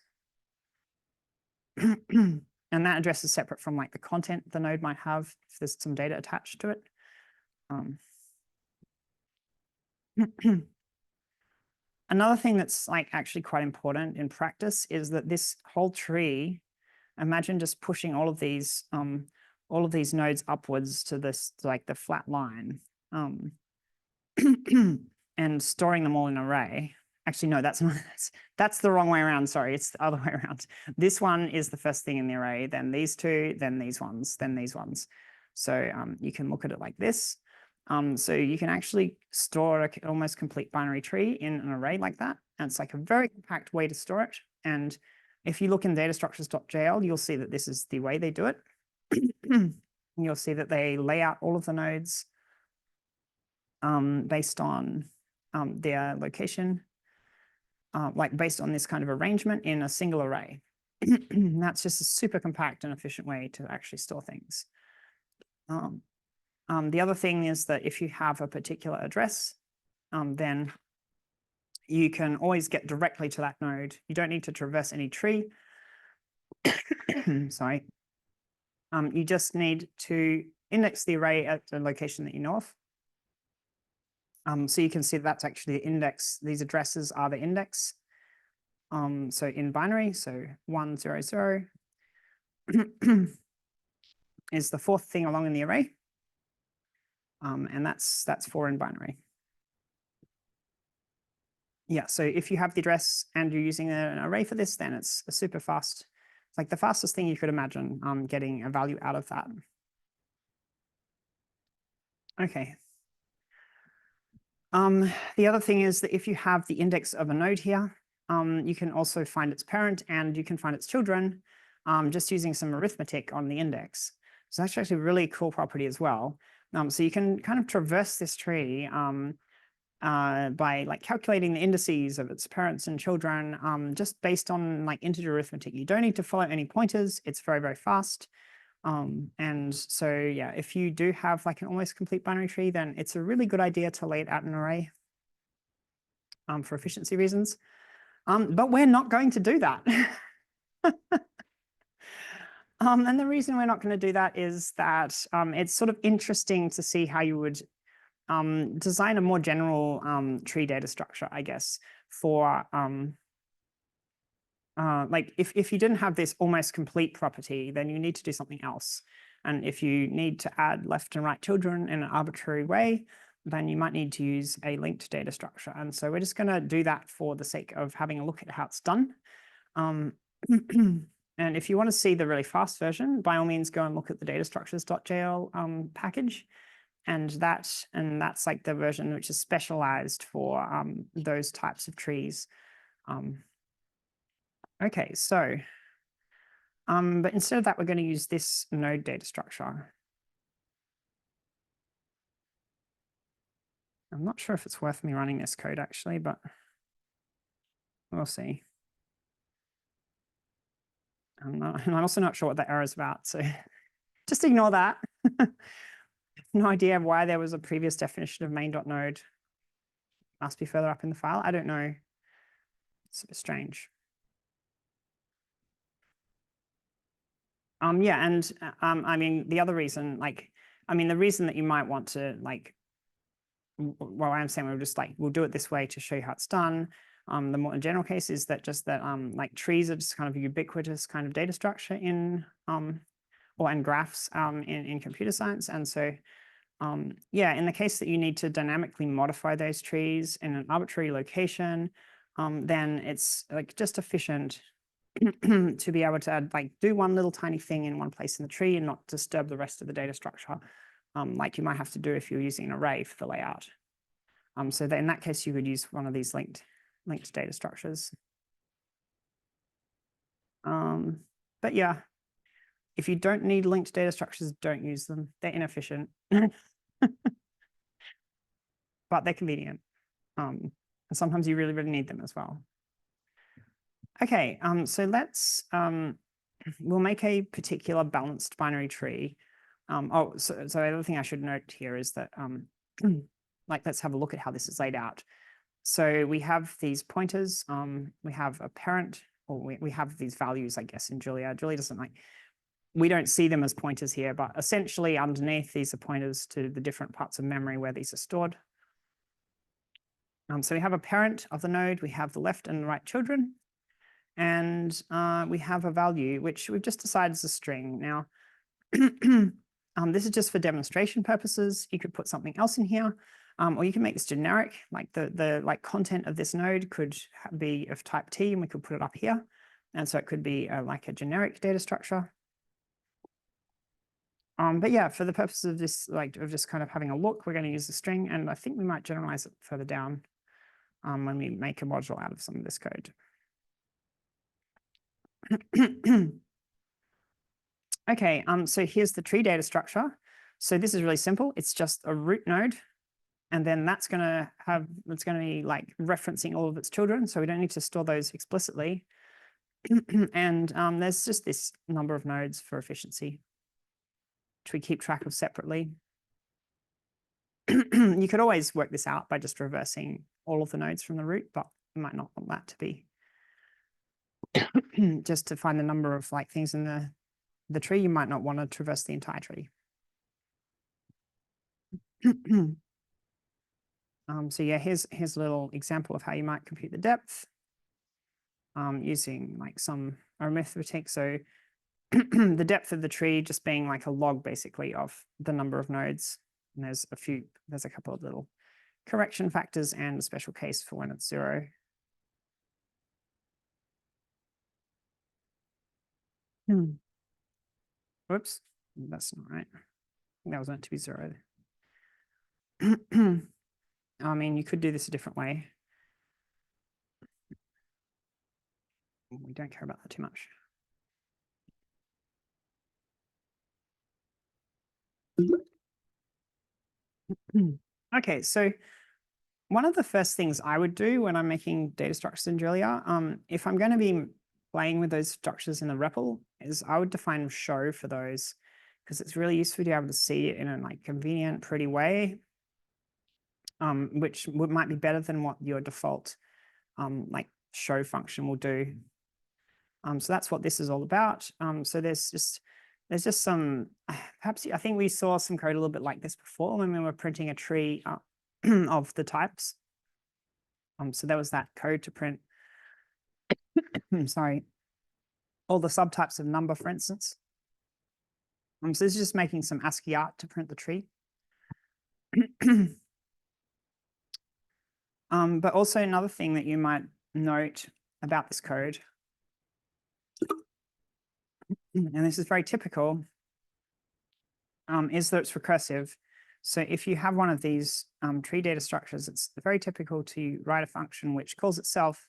And that address is separate from like the content the node might have if there's some data attached to it. Another thing that's like actually quite important in practice is that this whole tree, imagine just pushing all of these nodes upwards to this, like the flat line. and storing them all in an array. Actually, no, that's not, that's the wrong way around. Sorry, it's the other way around. This one is the first thing in the array, then these two, then these ones, then these ones. So you can look at it like this. So you can actually store an almost complete binary tree in an array like that. And it's like a very compact way to store it. And if you look in datastructures.jl, you'll see that this is the way they do it. You'll see that they lay out all of the nodes based on their location, like based on this kind of arrangement in a single array. That's just a super compact and efficient way to actually store things. The other thing is that if you have a particular address, then you can always get directly to that node. You don't need to traverse any tree. Sorry. You just need to index the array at the location that you know of. So you can see that's actually the index. These addresses are the index. So in binary, so 100 is the fourth thing along in the array. And that's 4 in binary. Yeah, so if you have the address and you're using an array for this, then it's a super fast. It's like the fastest thing you could imagine getting a value out of that. Okay. The other thing is that if you have the index of a node here, you can also find its parent and you can find its children just using some arithmetic on the index. So that's actually a really cool property as well. So you can kind of traverse this tree by like calculating the indices of its parents and children just based on like integer arithmetic. You don't need to follow any pointers. It's very, very fast. And so, yeah, if you do have like an almost complete binary tree, then it's a really good idea to lay it out in an array for efficiency reasons. But we're not going to do that. And the reason we're not going to do that is that it's sort of interesting to see how you would design a more general tree data structure, I guess, for like if you didn't have this almost complete property, then you need to do something else. And if you need to add left and right children in an arbitrary way, then you might need to use a linked data structure. And so we're just going to do that for the sake of having a look at how it's done. And if you want to see the really fast version, by all means, go and look at the datastructures.jl package. And that's like the version which is specialized for those types of trees. Okay, so, but instead of that, we're going to use this node data structure. I'm not sure if it's worth me running this code actually, but we'll see. I'm also not sure what that error is about, so just ignore that. No idea why there was a previous definition of main.node. Must be further up in the file. I don't know. It's a bit strange. Yeah, and I mean, the other reason, the reason that you might want to well, I'm saying we'll do it this way to show you how it's done. The more general case is that like trees are just kind of a ubiquitous kind of data structure in and graphs in computer science. And so yeah, in the case that you need to dynamically modify those trees in an arbitrary location, then it's like just efficient to be able to do one little tiny thing in one place in the tree and not disturb the rest of the data structure, like you might have to do if you're using an array for the layout. So that in that case, you would use one of these linked data structures. But yeah, if you don't need linked data structures, don't use them. They're inefficient, but they're convenient. And sometimes you really, really need them as well. Okay, so let's, we'll make a particular balanced binary tree. So the other thing I should note here is that, let's have a look at how this is laid out. So we have these pointers, we have a parent, or we have these values, I guess, in Julia. Julia doesn't we don't see them as pointers here, but essentially underneath these are pointers to the different parts of memory where these are stored. So we have a parent of the node, we have the left and the right children, and we have a value, which we've just decided is a string. Now, this is just for demonstration purposes. You could put something else in here, Or you can make this generic, like the like content of this node could be of type T, and we could put it up here. And so it could be like a generic data structure. But yeah, for the purpose of this, like of just kind of having a look, we're going to use the string, and I think we might generalize it further down when we make a module out of some of this code. Okay, so here's the tree data structure. So this is really simple. It's just a root node, and then it's going to be like referencing all of its children. So we don't need to store those explicitly. And there's just this number of nodes for efficiency, which we keep track of separately. You could always work this out by just reversing all of the nodes from the root, but you might not want that to be just to find the number of like things in the tree. You might not want to traverse the entire tree. So yeah, here's a little example of how you might compute the depth using like some arithmetic. So the depth of the tree just being like a log basically of the number of nodes. And there's a couple of little correction factors and a special case for when it's 0. Whoops, that's not right. That was meant to be 0. I mean, you could do this a different way. We don't care about that too much. Okay, so one of the first things I would do when I'm making data structures in Julia, if I'm going to be playing with those structures in the REPL, is I would define show for those, because it's really useful to be able to see it in a like convenient, pretty way, which might be better than what your default like show function will do. So that's what this is all about. So there's just some, perhaps I think we saw some code a little bit like this before when we were printing a tree of the types. So there was that code to print, sorry, all the subtypes of number, for instance. So this is just making some ASCII art to print the tree. But also another thing that you might note about this code, and this is very typical, is that it's recursive. So if you have one of these tree data structures, it's very typical to write a function which calls itself,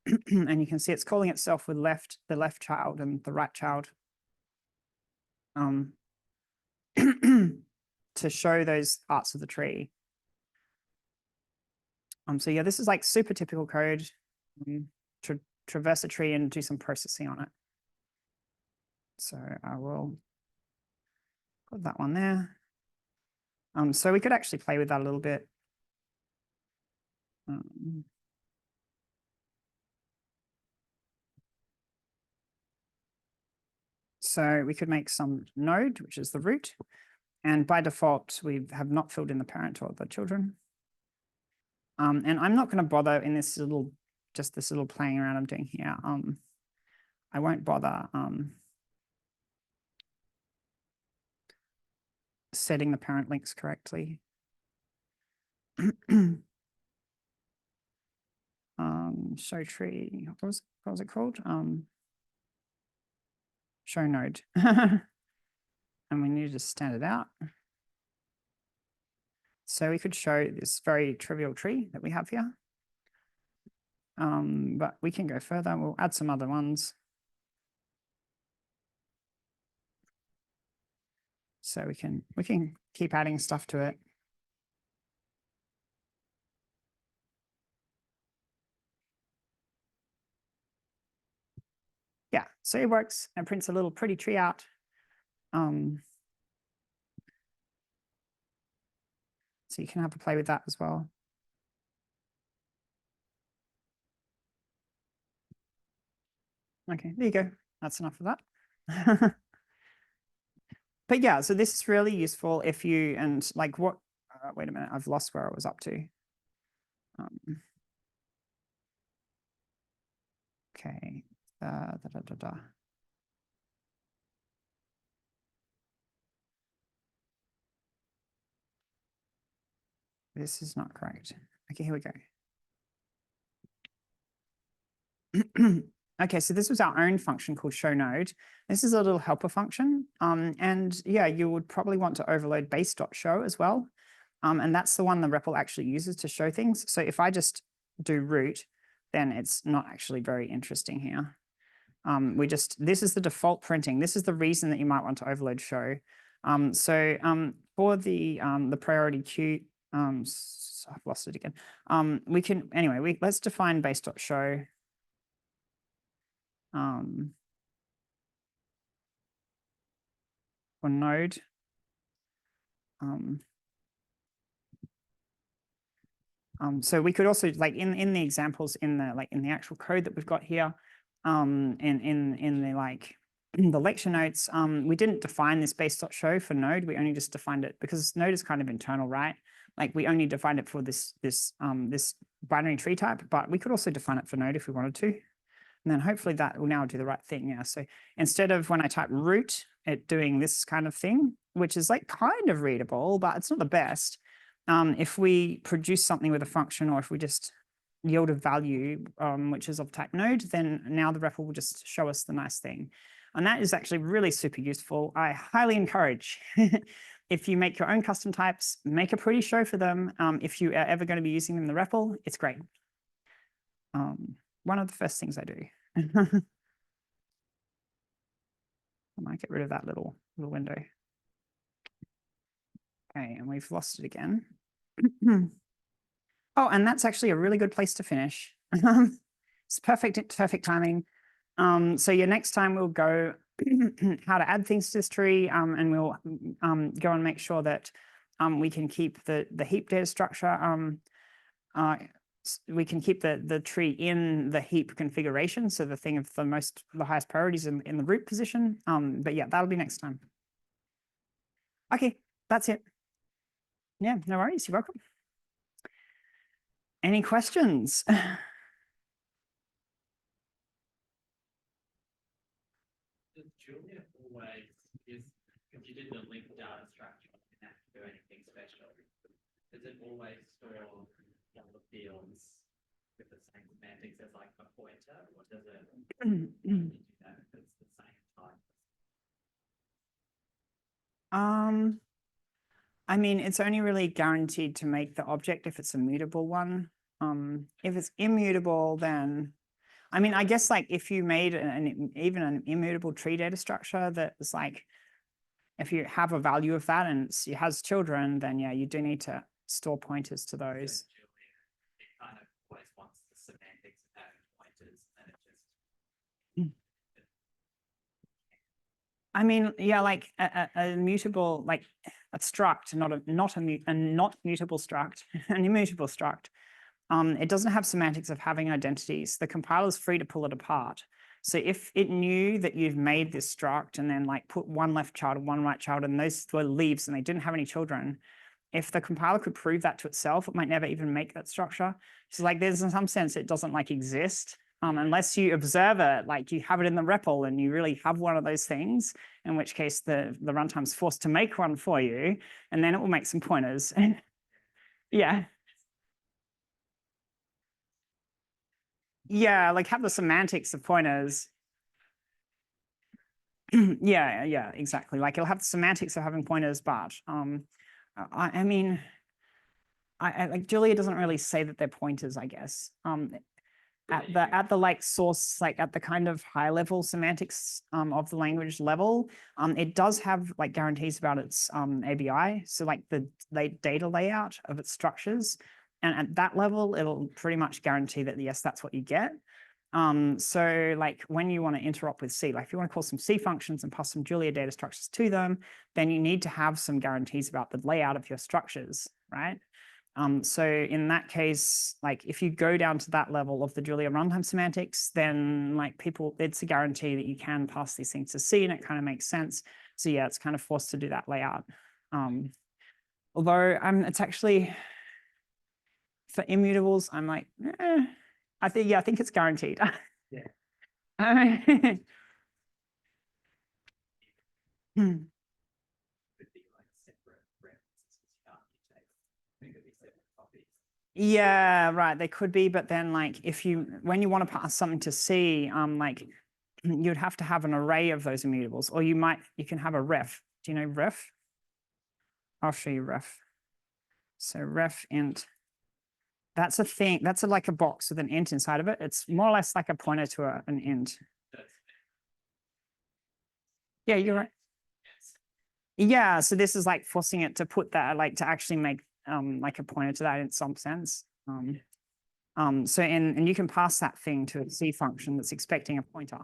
and you can see it's calling itself with the left child and the right child, to show those parts of the tree. So yeah, this is like super typical code to traverse a tree and do some processing on it. So I will put that one there. So we could actually play with that a little bit. So we could make some node, which is the root. And by default, we have not filled in the parent or the children. And I'm not going to bother in this little playing around I'm doing here. I won't bother setting the parent links correctly. Show tree, what was it called? Show node. And we need to stand it out. So we could show this very trivial tree that we have here. But we can go further. We'll add some other ones. So we can keep adding stuff to it. Yeah, so it works and prints a little pretty tree out. So you can have a play with that as well. Okay, there you go. That's enough of that. But yeah, so this is really useful if you, and like what, wait a minute, I've lost where I was up to. Okay. this is not correct. Okay, here we go. Okay, so this was our own function called show node. This is a little helper function. And yeah, you would probably want to overload base.show as well. And that's the one the REPL actually uses to show things. So if I just do root, then it's not actually very interesting here. This is the default printing. This is the reason that you might want to overload show. For the priority queue, I've lost it again. Let's define base.show. For node. So we could also, like in the examples in the actual code that we've got here, in the lecture notes, we didn't define this base.show for node. We only just defined it because node is kind of internal, right? Like we only defined it for this binary tree type, but we could also define it for node if we wanted to. And then hopefully that will now do the right thing. Yeah. So instead of when I type root, it doing this kind of thing, which is like kind of readable, but it's not the best. If we produce something with a function, or if we just yield a value, which is of type node, then now the REPL will just show us the nice thing. And that is actually really super useful. I highly encourage if you make your own custom types, make a pretty show for them. If you are ever going to be using them in the REPL, it's great. One of the first things I do. I might get rid of that little window. Okay, and we've lost it again. Oh, and that's actually a really good place to finish. It's perfect timing. So yeah, next time we'll go how to add things to this tree, and we'll go and make sure that we can keep the heap data structure. We can keep the tree in the heap configuration, so the thing of the highest priorities in the root position. But yeah, that'll be next time. Okay, that's it. Yeah, no worries. You're welcome. Any questions? Julia always is, if you did the linked data structure, you didn't have to do anything special. Does it always store all the fields with the same semantics as like a pointer, or does it only do that if it's the same type? I mean, it's only really guaranteed to make the object if it's a mutable one. If it's immutable, then I mean, I guess like if you made even an immutable tree data structure that was like, if you have a value of that and it has children, then yeah, you do need to store pointers to those. It kind of always wants the semantics of having pointers, and it just. I mean, yeah, like a mutable, like a struct, not mutable struct, an immutable struct. It doesn't have semantics of having identities. The compiler is free to pull it apart. So if it knew that you've made this struct and then like put one left child and one right child, and those were leaves and they didn't have any children, if the compiler could prove that to itself, it might never even make that structure. So like there's in some sense it doesn't like exist unless you observe it, like you have it in the REPL and you really have one of those things, in which case the runtime's forced to make one for you, and then it will make some pointers. Yeah. Yeah, like have the semantics of pointers. Yeah, exactly. Like it'll have the semantics of having pointers, but I mean, I like Julia doesn't really say that they're pointers, I guess. At the like source, like at the kind of high level semantics of the language level, it does have like guarantees about its ABI. So like the data layout of its structures. And at that level, it'll pretty much guarantee that yes, that's what you get. So like when you want to interop with C, like if you want to call some C functions and pass some Julia data structures to them, then you need to have some guarantees about the layout of your structures, right? So in that case, like if you go down to that level of the Julia runtime semantics, then like it's a guarantee that you can pass these things to C, and it kind of makes sense. So yeah, it's kind of forced to do that layout. Although it's actually for immutables, I'm like, I think it's guaranteed. Yeah. Hmm. Could be like separate references you can't take. It could be separate copies. Yeah, right. They could be, but then like when you want to pass something to C, like you'd have to have an array of those immutables, or you can have a ref. Do you know ref? I'll show you ref. So ref int. That's a thing. That's like a box with an int inside of it. It's more or less like a pointer to an int. Yeah, you're right. Yeah, so this is like forcing it to put that, like to actually make like a pointer to that in some sense. So and you can pass that thing to a C function that's expecting a pointer,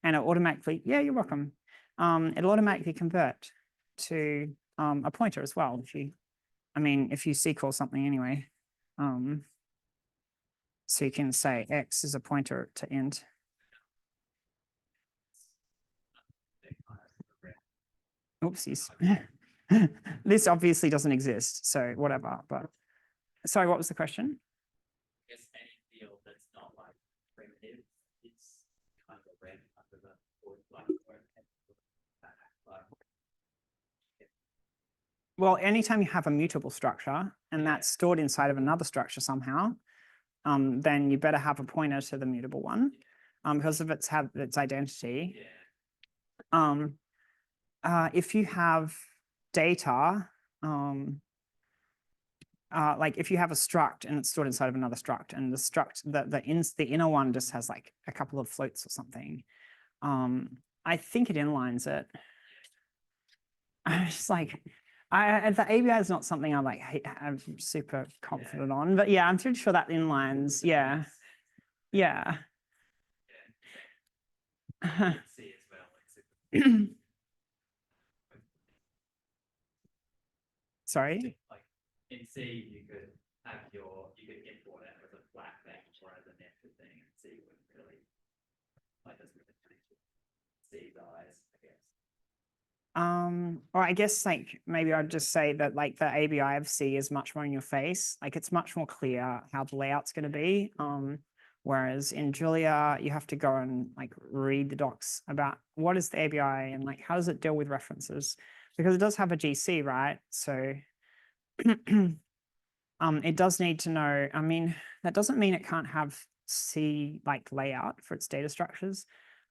and it automatically, yeah, you're welcome. It'll automatically convert to a pointer as well if you C call something anyway. So you can say X is a pointer to int. Oopsies. This obviously doesn't exist, so whatever, but sorry, what was the question? I guess any field that's not like primitive, it's kind of a random under the or like Well, anytime you have a mutable structure and that's stored inside of another structure somehow, then you better have a pointer to the mutable one, because of its identity. If you have data, like if you have a struct and it's stored inside of another struct, and the struct, the inner one just has like a couple of floats or something, I think it inlines it. It's like the ABI is not something I'm super confident on, but yeah, I'm pretty sure that inlines. Yeah, yeah. C as well. Sorry. Like in C, you could import it as a flat thing or as a nested thing, and C wouldn't really doesn't really C's eyes, I guess. Or I guess like maybe I'd just say that like the ABI of C is much more in your face. Like it's much more clear how the layout's going to be. Whereas in Julia, you have to go and like read the docs about what is the ABI and like how does it deal with references, because it does have a GC, right? So it does need to know. I mean, that doesn't mean it can't have C like layout for its data structures.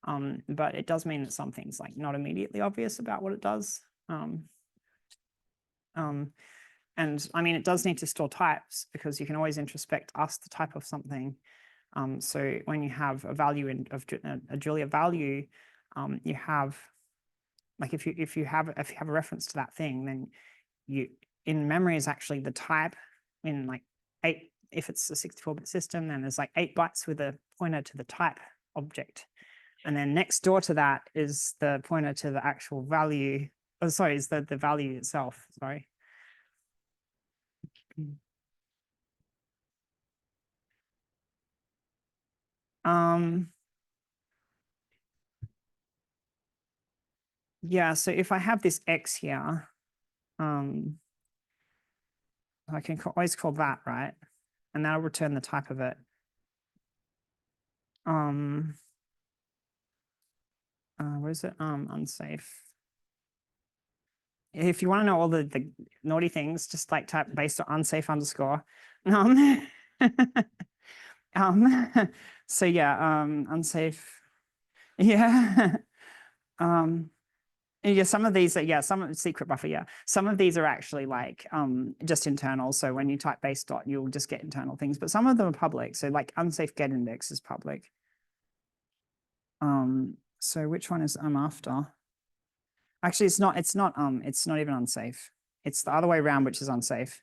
But it does mean that something's like not immediately obvious about what it does. And I mean, it does need to store types because you can always introspect ask the type of something. So when you have a value of a Julia value, you have like if you have a reference to that thing, then you in memory is actually the type in like 8. If it's a 64-bit system, then there's like 8 bytes with a pointer to the type object. And then next door to that is the pointer to the actual value. Oh, sorry, is the value itself. Sorry. Yeah, so if I have this X here, I can always call that, right? And that'll return the type of it. What is it? Unsafe. If you want to know all the naughty things, just like type based on unsafe underscore. So yeah, unsafe. Yeah. Yeah, some of these are, yeah, some secret buffer, yeah. Some of these are actually like just internal. So when you type base dot, you'll just get internal things, but some of them are public. So like unsafe get index is public. So which one is I'm after? Actually, it's not even unsafe. It's the other way around, which is unsafe.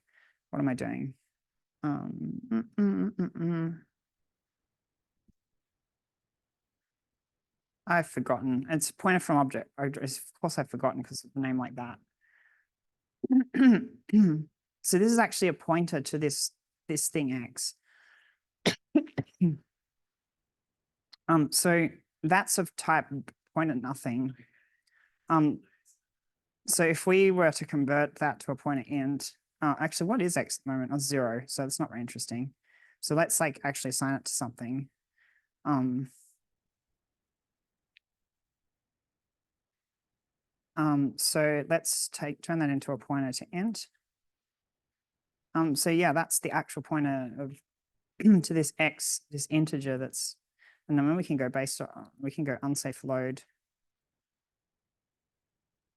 What am I doing? I've forgotten. It's pointer from object. Of course I've forgotten because of the name like that. So this is actually a pointer to this thing X. So that's of type pointer nothing. So if we were to convert that to a pointer int, actually, what is X at the moment? Oh, 0. So it's not very interesting. So let's like actually assign it to something. So let's turn that into a pointer to int. So yeah, that's the actual pointer of to this X, this integer that's, and then we can go based on, we can go unsafe load.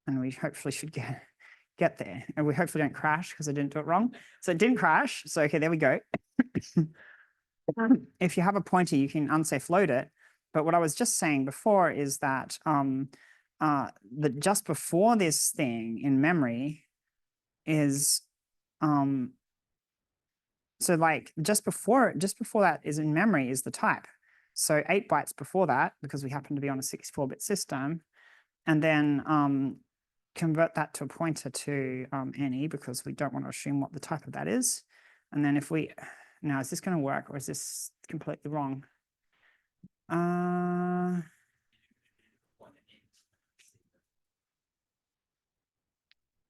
And we hopefully should get there. And we hopefully don't crash because I didn't do it wrong. So it didn't crash. So okay, there we go. If you have a pointer, you can unsafe load it. But what I was just saying before is that that just before this thing in memory is so like just before that is in memory is the type. So 8 bytes before that, because we happen to be on a 64-bit system, and then convert that to a pointer to any, because we don't want to assume what the type of that is. And then if we, now is this going to work or is this completely wrong?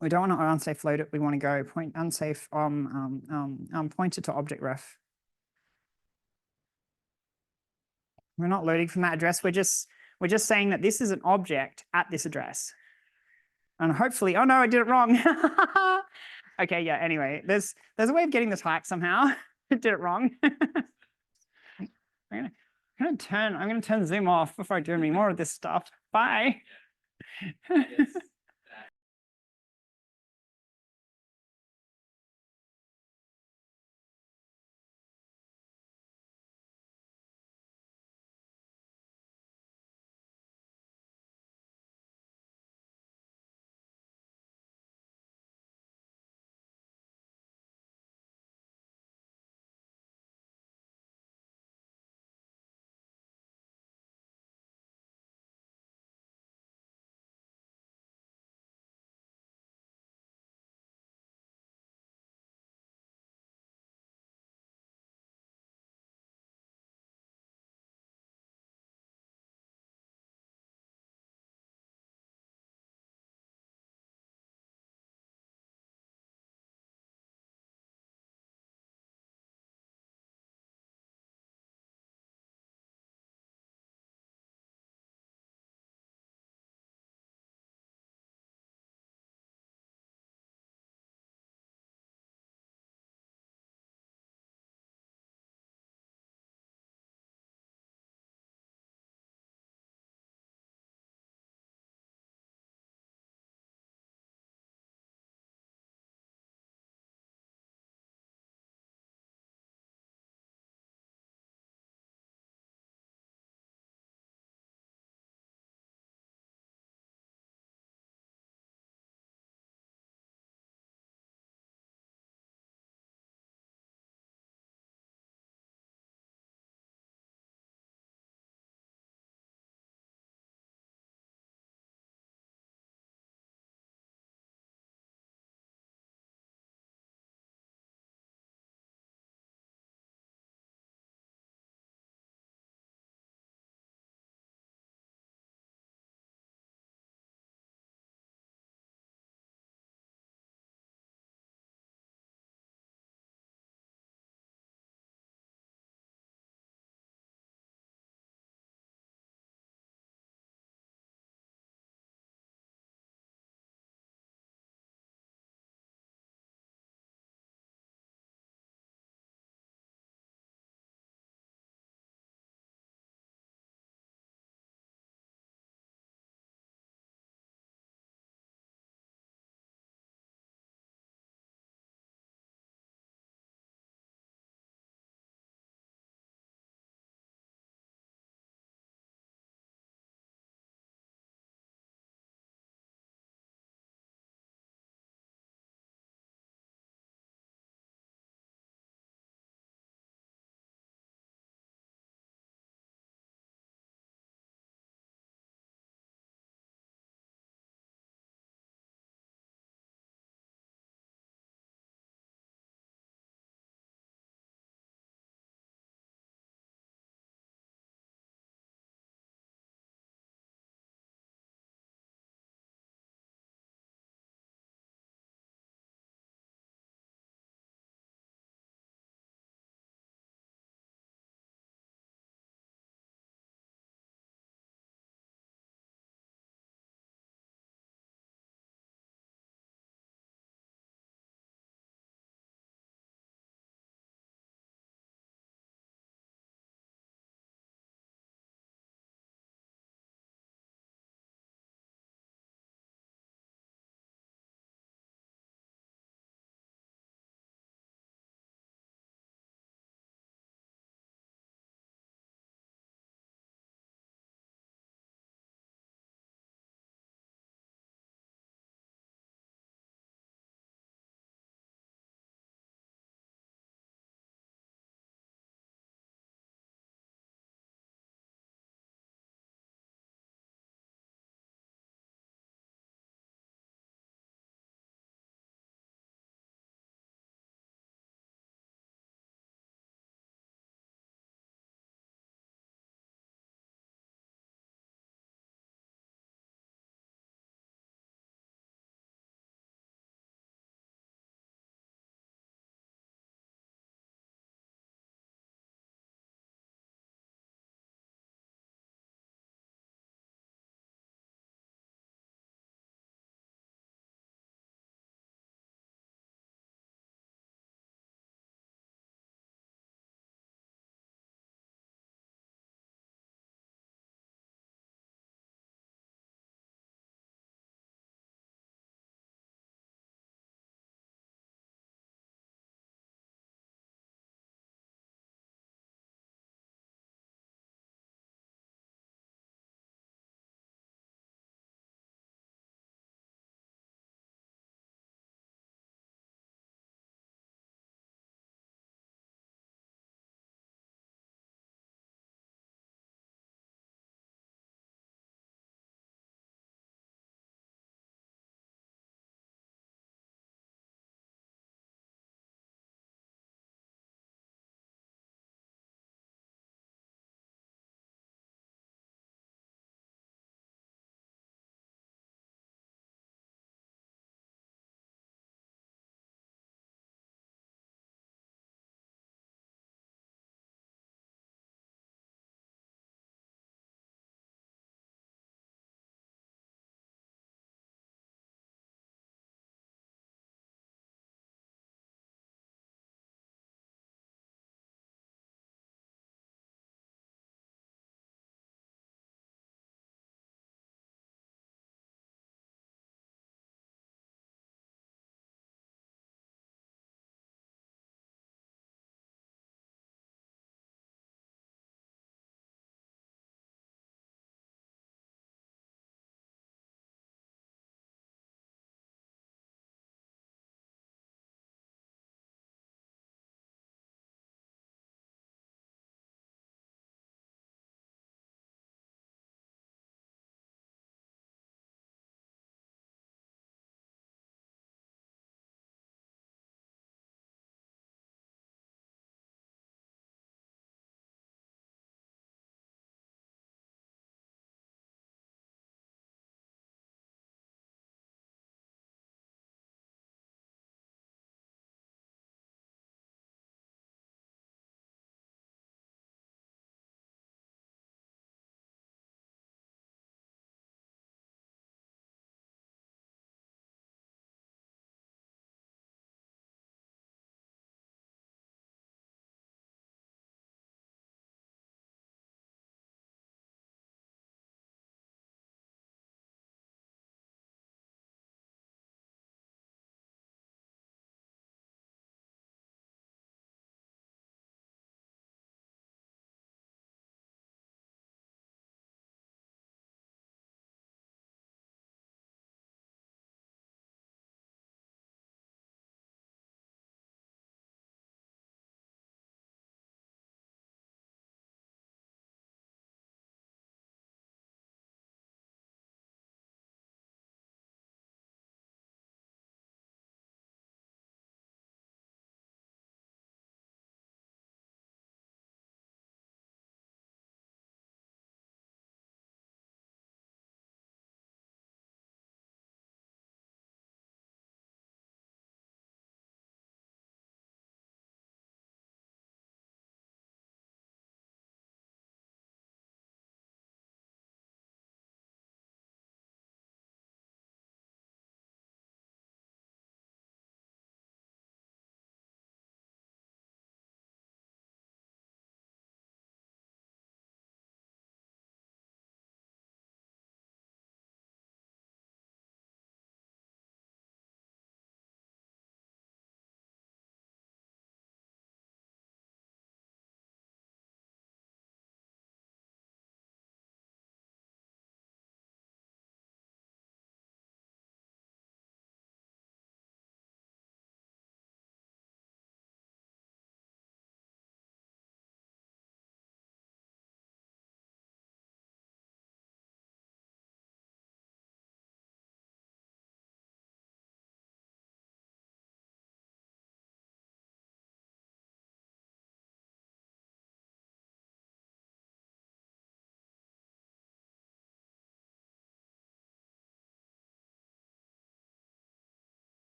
We don't want to unsafe load it. We want to go point unsafe pointer to object ref. We're not loading from that address. We're just saying that this is an object at this address. And hopefully, oh no, I did it wrong. Okay, yeah, anyway, there's a way of getting the type somehow. I did it wrong. I'm gonna turn Zoom off before I do any more of this stuff. Bye. Yes.